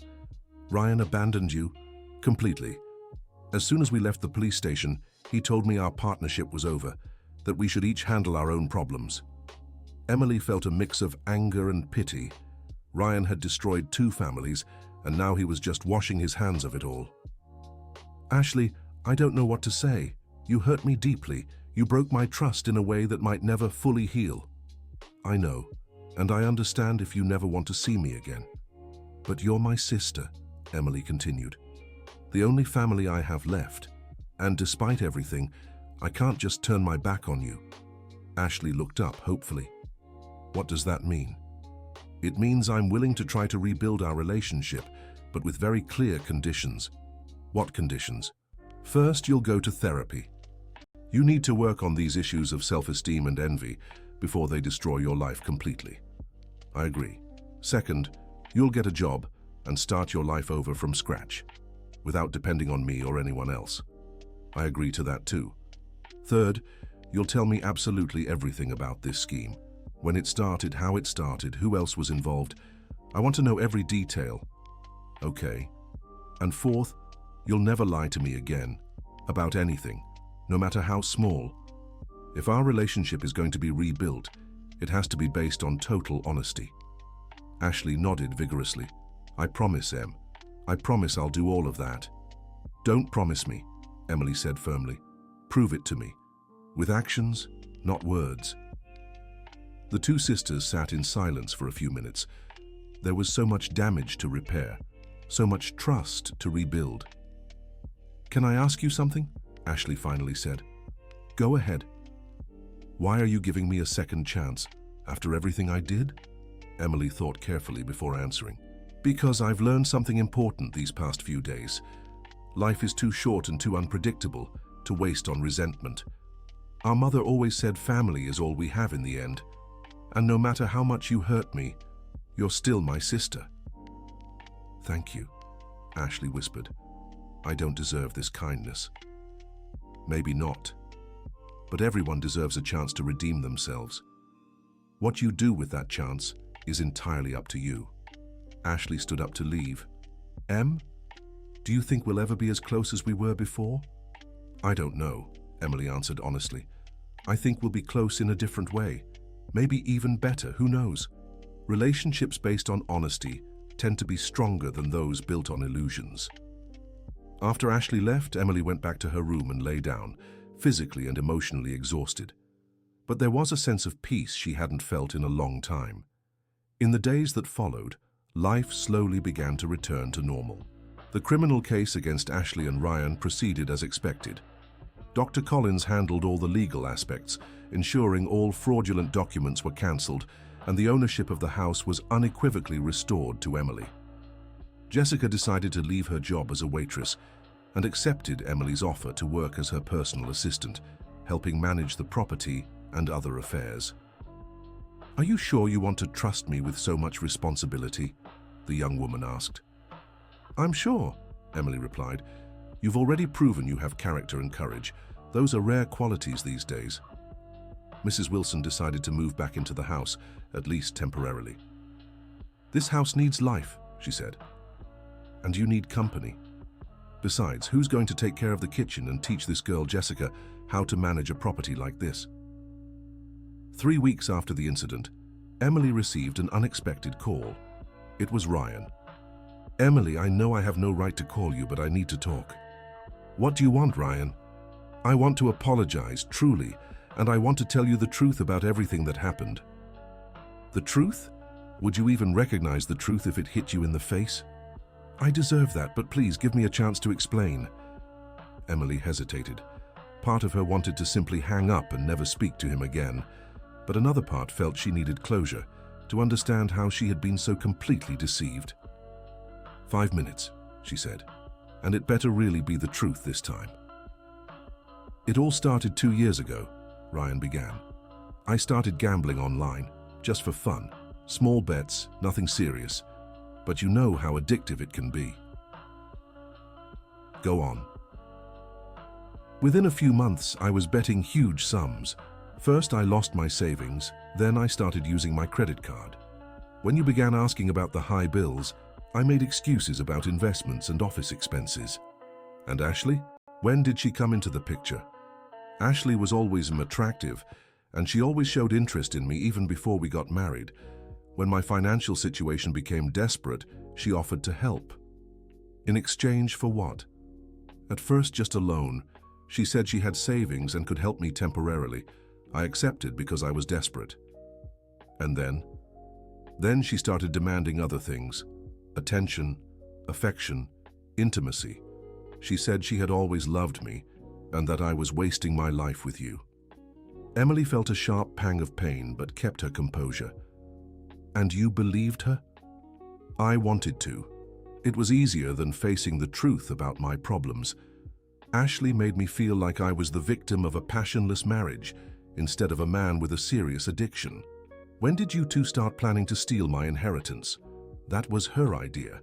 Ryan abandoned you completely. As soon as we left the police station, he told me our partnership was over, that we should each handle our own problems. Emily felt a mix of anger and pity. Ryan had destroyed 2 families, and now he was just washing his hands of it all. Ashley, I don't know what to say. You hurt me deeply. You broke my trust in a way that might never fully heal. I know, and I understand if you never want to see me again. But you're my sister, Emily continued. The only family I have left, and despite everything, I can't just turn my back on you. Ashley looked up hopefully. What does that mean? It means I'm willing to try to rebuild our relationship, but with very clear conditions. What conditions? First, you'll go to therapy. You need to work on these issues of self-esteem and envy before they destroy your life completely. I agree. Second, you'll get a job and start your life over from scratch, without depending on me or anyone else. I agree to that too. Third, you'll tell me absolutely everything about this scheme. When it started, how it started, who else was involved. I want to know every detail. Okay. And fourth, you'll never lie to me again, about anything, no matter how small. If our relationship is going to be rebuilt, it has to be based on total honesty. Ashley nodded vigorously. I promise, Em. I promise I'll do all of that. Don't promise me, Emily said firmly. Prove it to me. With actions, not words. The 2 sisters sat in silence for a few minutes. There was so much damage to repair, so much trust to rebuild. Can I ask you something? Ashley finally said. Go ahead. Why are you giving me a second chance after everything I did? Emily thought carefully before answering. Because I've learned something important these past few days. Life is too short and too unpredictable to waste on resentment. Our mother always said family is all we have in the end. And no matter how much you hurt me, you're still my sister. Thank you, Ashley whispered. I don't deserve this kindness. Maybe not. But everyone deserves a chance to redeem themselves. What you do with that chance is entirely up to you. Ashley stood up to leave. Em, do you think we'll ever be as close as we were before? I don't know, Emily answered honestly. I think we'll be close in a different way. Maybe even better, who knows? Relationships based on honesty tend to be stronger than those built on illusions. After Ashley left, Emily went back to her room and lay down, physically and emotionally exhausted. But there was a sense of peace she hadn't felt in a long time. In the days that followed, life slowly began to return to normal. The criminal case against Ashley and Ryan proceeded as expected. Dr. Collins handled all the legal aspects, ensuring all fraudulent documents were cancelled and the ownership of the house was unequivocally restored to Emily. Jessica decided to leave her job as a waitress and accepted Emily's offer to work as her personal assistant, helping manage the property and other affairs. Are you sure you want to trust me with so much responsibility? The young woman asked. I'm sure, Emily replied. You've already proven you have character and courage. Those are rare qualities these days. Mrs. Wilson decided to move back into the house, at least temporarily. This house needs life, she said. And you need company. Besides, who's going to take care of the kitchen and teach this girl, Jessica, how to manage a property like this? 3 weeks after the incident, Emily received an unexpected call. It was Ryan. Emily, I know I have no right to call you, but I need to talk. What do you want, Ryan? I want to apologize, truly, and I want to tell you the truth about everything that happened. The truth? Would you even recognize the truth if it hit you in the face? I deserve that, but please give me a chance to explain. Emily hesitated. Part of her wanted to simply hang up and never speak to him again, but another part felt she needed closure to understand how she had been so completely deceived. 5 minutes, she said, and it better really be the truth this time. It all started 2 years ago, Ryan began. I started gambling online, just for fun. Small bets, nothing serious. But you know how addictive it can be. Go on. Within a few months, I was betting huge sums. First, I lost my savings, then I started using my credit card. When you began asking about the high bills, I made excuses about investments and office expenses. And Ashley? When did she come into the picture? Ashley was always attractive, and she always showed interest in me even before we got married. When my financial situation became desperate, she offered to help. In exchange for what? At first, just a loan. She said she had savings and could help me temporarily. I accepted because I was desperate. And then? Then she started demanding other things. Attention, affection, intimacy. She said she had always loved me and that I was wasting my life with you. Emily felt a sharp pang of pain but kept her composure. And you believed her? I wanted to. It was easier than facing the truth about my problems. Ashley made me feel like I was the victim of a passionless marriage instead of a man with a serious addiction. When did you two start planning to steal my inheritance? That was her idea.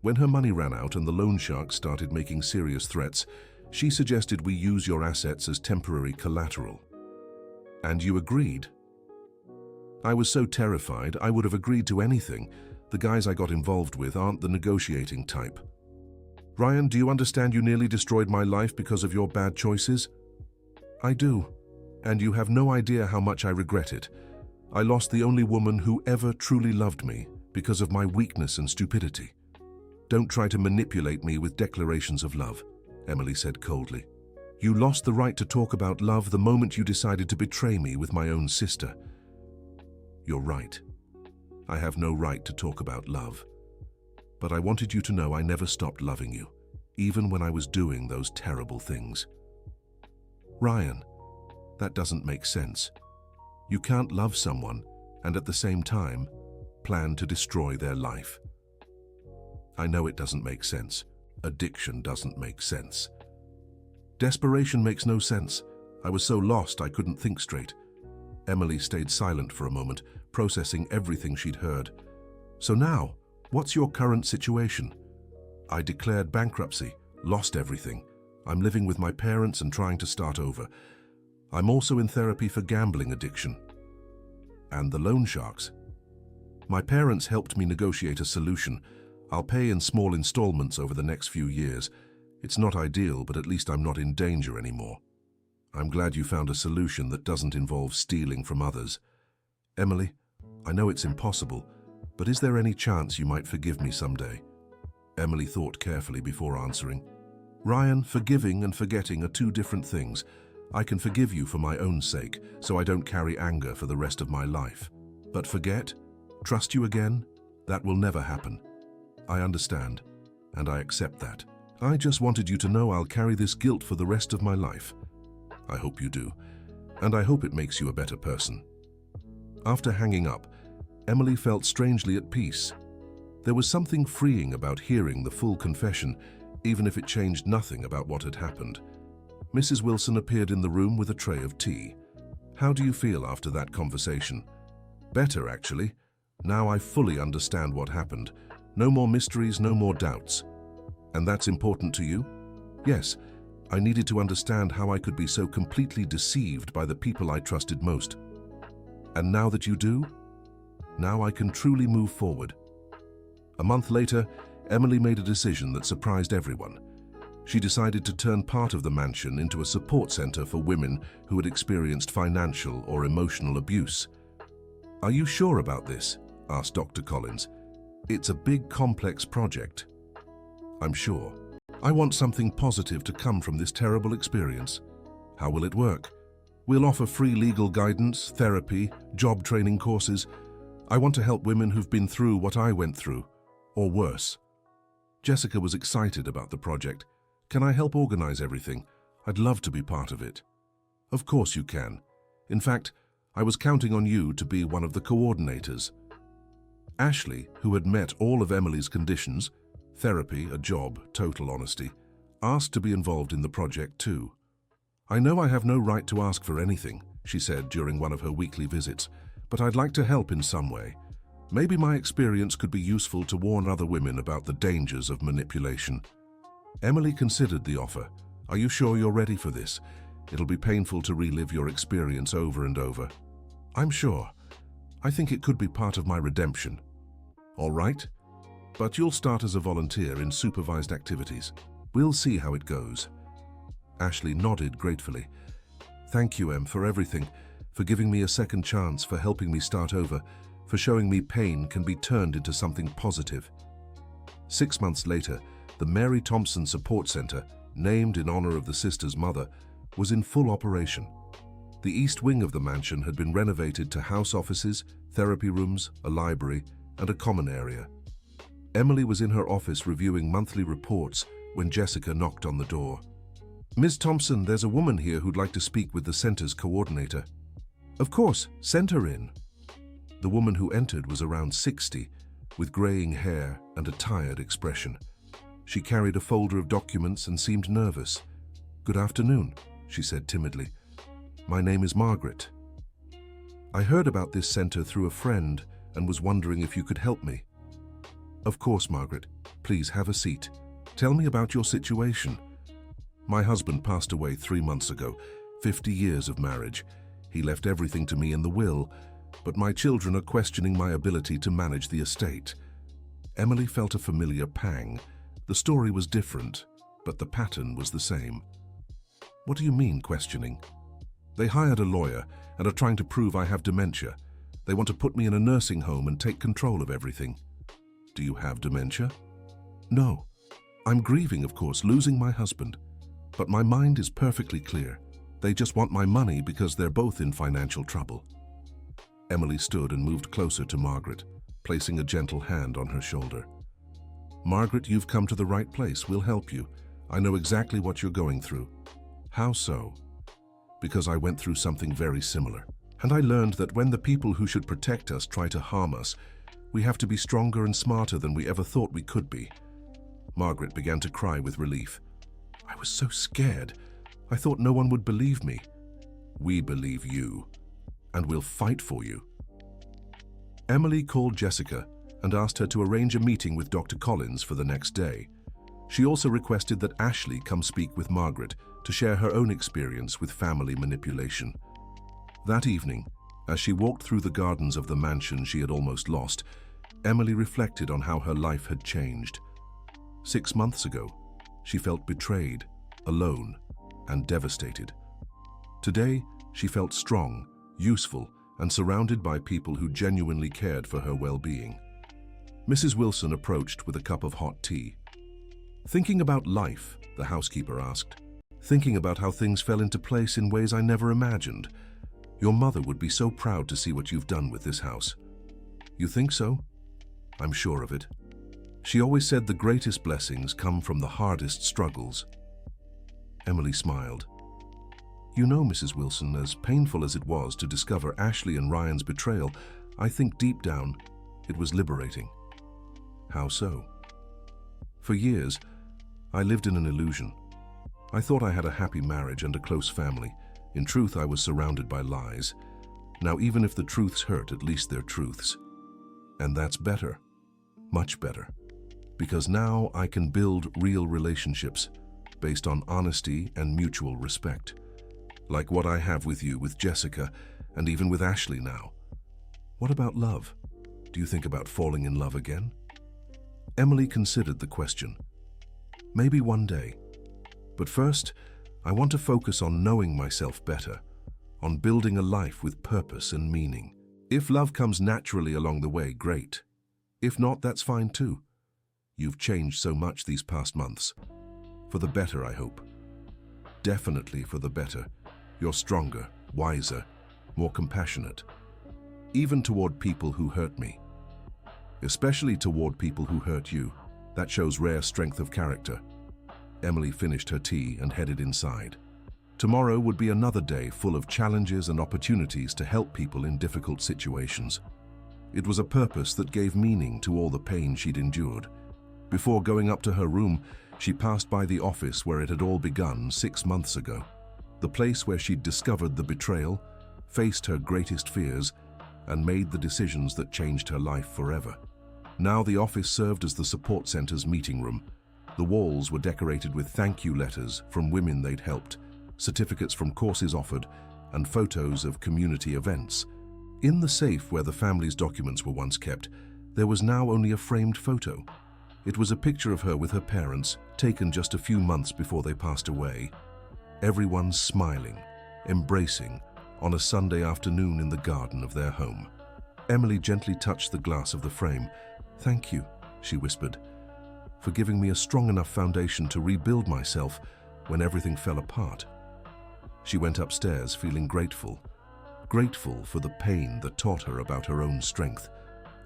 When her money ran out and the loan sharks started making serious threats, she suggested we use your assets as temporary collateral. And you agreed? I was so terrified I would have agreed to anything. The guys I got involved with aren't the negotiating type. Ryan, do you understand you nearly destroyed my life because of your bad choices? I do, and you have no idea how much I regret it. I lost the only woman who ever truly loved me because of my weakness and stupidity. Don't try to manipulate me with declarations of love, Emily said coldly. You lost the right to talk about love the moment you decided to betray me with my own sister. You're right. I have no right to talk about love. But I wanted you to know I never stopped loving you, even when I was doing those terrible things. Ryan, that doesn't make sense. You can't love someone and at the same time plan to destroy their life. I know it doesn't make sense. Addiction doesn't make sense. Desperation makes no sense. I was so lost I couldn't think straight. Emily stayed silent for a moment, processing everything she'd heard. So now, what's your current situation? I declared bankruptcy, lost everything. I'm living with my parents and trying to start over. I'm also in therapy for gambling addiction. And the loan sharks. My parents helped me negotiate a solution. I'll pay in small installments over the next few years. It's not ideal, but at least I'm not in danger anymore. I'm glad you found a solution that doesn't involve stealing from others. Emily, I know it's impossible, but is there any chance you might forgive me someday? Emily thought carefully before answering. Ryan, forgiving and forgetting are two different things. I can forgive you for my own sake, so I don't carry anger for the rest of my life. But forget? Trust you again? That will never happen. I understand, and I accept that. I just wanted you to know I'll carry this guilt for the rest of my life. I hope you do, and I hope it makes you a better person. After hanging up, Emily felt strangely at peace. There was something freeing about hearing the full confession, even if it changed nothing about what had happened. Mrs. Wilson appeared in the room with a tray of tea. How do you feel after that conversation? Better, actually. Now I fully understand what happened. No more mysteries, no more doubts. And that's important to you? Yes, I needed to understand how I could be so completely deceived by the people I trusted most. And now that you do, now I can truly move forward. A month later, Emily made a decision that surprised everyone. She decided to turn part of the mansion into a support center for women who had experienced financial or emotional abuse. Are you sure about this? Asked Dr. Collins. It's a big, complex project. I'm sure. I want something positive to come from this terrible experience. How will it work? We'll offer free legal guidance, therapy, job training courses. I want to help women who've been through what I went through, or worse. Jessica was excited about the project. Can I help organize everything? I'd love to be part of it. Of course you can. In fact, I was counting on you to be one of the coordinators. Ashley, who had met all of Emily's conditions, therapy, a job, total honesty, asked to be involved in the project too. I know I have no right to ask for anything, she said during one of her weekly visits, but I'd like to help in some way. Maybe my experience could be useful to warn other women about the dangers of manipulation. Emily considered the offer. Are you sure you're ready for this? It'll be painful to relive your experience over and over. I'm sure. I think it could be part of my redemption. All right? But you'll start as a volunteer in supervised activities. We'll see how it goes. Ashley nodded gratefully. Thank you, Em, for everything, for giving me a second chance, for helping me start over, for showing me pain can be turned into something positive. 6 months later, the Mary Thompson Support Center, named in honor of the sister's mother, was in full operation. The east wing of the mansion had been renovated to house offices, therapy rooms, a library, and a common area. Emily was in her office reviewing monthly reports when Jessica knocked on the door. Ms. Thompson, there's a woman here who'd like to speak with the center's coordinator. Of course, send her in. The woman who entered was around 60, with graying hair and a tired expression. She carried a folder of documents and seemed nervous. Good afternoon, she said timidly. My name is Margaret. I heard about this center through a friend and was wondering if you could help me. Of course, Margaret. Please have a seat. Tell me about your situation. My husband passed away 3 months ago, 50 years of marriage. He left everything to me in the will, but my children are questioning my ability to manage the estate. Emily felt a familiar pang. The story was different, but the pattern was the same. What do you mean, questioning? They hired a lawyer and are trying to prove I have dementia. They want to put me in a nursing home and take control of everything. Do you have dementia? No. I'm grieving, of course, losing my husband. But my mind is perfectly clear. They just want my money because they're both in financial trouble. Emily stood and moved closer to Margaret, placing a gentle hand on her shoulder. Margaret, you've come to the right place. We'll help you. I know exactly what you're going through. How so? Because I went through something very similar. And I learned that when the people who should protect us try to harm us, we have to be stronger and smarter than we ever thought we could be. Margaret began to cry with relief. I was so scared. I thought no one would believe me. We believe you, and we'll fight for you. Emily called Jessica and asked her to arrange a meeting with Dr. Collins for the next day. She also requested that Ashley come speak with Margaret to share her own experience with family manipulation. That evening, as she walked through the gardens of the mansion she had almost lost, Emily reflected on how her life had changed. 6 months ago, she felt betrayed, alone, and devastated. Today, she felt strong, useful, and surrounded by people who genuinely cared for her well-being. Mrs. Wilson approached with a cup of hot tea. Thinking about life, the housekeeper asked. Thinking about how things fell into place in ways I never imagined. Your mother would be so proud to see what you've done with this house. You think so? I'm sure of it. She always said the greatest blessings come from the hardest struggles. Emily smiled. You know, Mrs. Wilson, as painful as it was to discover Ashley and Ryan's betrayal, I think deep down it was liberating. How so? For years, I lived in an illusion. I thought I had a happy marriage and a close family. In truth, I was surrounded by lies. Now, even if the truths hurt, at least they're truths. And that's better. Much better. Because now I can build real relationships based on honesty and mutual respect. Like what I have with you, with Jessica, and even with Ashley now. What about love? Do you think about falling in love again? Emily considered the question. Maybe one day. But first, I want to focus on knowing myself better, on building a life with purpose and meaning. If love comes naturally along the way, great. If not, that's fine too. You've changed so much these past months. For the better, I hope. Definitely for the better. You're stronger, wiser, more compassionate. Even toward people who hurt me. Especially toward people who hurt you. That shows rare strength of character. Emily finished her tea and headed inside. Tomorrow would be another day full of challenges and opportunities to help people in difficult situations. It was a purpose that gave meaning to all the pain she'd endured. Before going up to her room, she passed by the office where it had all begun 6 months ago. The place where she'd discovered the betrayal, faced her greatest fears, and made the decisions that changed her life forever. Now the office served as the support center's meeting room, The walls were decorated with thank you letters from women they'd helped, certificates from courses offered, and photos of community events. In the safe where the family's documents were once kept, there was now only a framed photo. It was a picture of her with her parents, taken just a few months before they passed away. Everyone smiling, embracing, on a Sunday afternoon in the garden of their home. Emily gently touched the glass of the frame. "Thank you," she whispered, "for giving me a strong enough foundation to rebuild myself when everything fell apart." She went upstairs feeling grateful. Grateful for the pain that taught her about her own strength.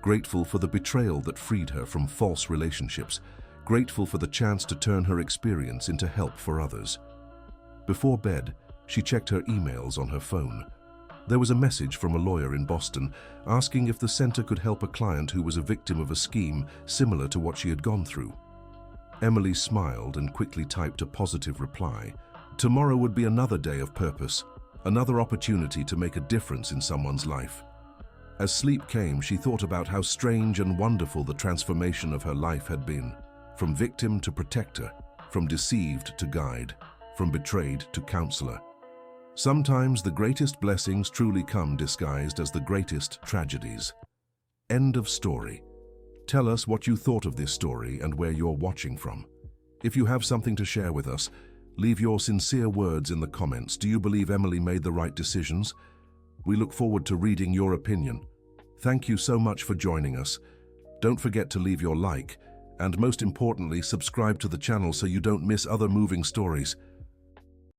Grateful for the betrayal that freed her from false relationships. Grateful for the chance to turn her experience into help for others. Before bed, she checked her emails on her phone. There was a message from a lawyer in Boston asking if the center could help a client who was a victim of a scheme similar to what she had gone through. Emily smiled and quickly typed a positive reply. Tomorrow would be another day of purpose, another opportunity to make a difference in someone's life. As sleep came, she thought about how strange and wonderful the transformation of her life had been. From victim to protector, from deceived to guide, from betrayed to counselor. Sometimes the greatest blessings truly come disguised as the greatest tragedies. End of story. Tell us what you thought of this story and where you're watching from. If you have something to share with us, leave your sincere words in the comments. Do you believe Emily made the right decisions? We look forward to reading your opinion. Thank you so much for joining us. Don't forget to leave your like, and most importantly, subscribe to the channel so you don't miss other moving stories.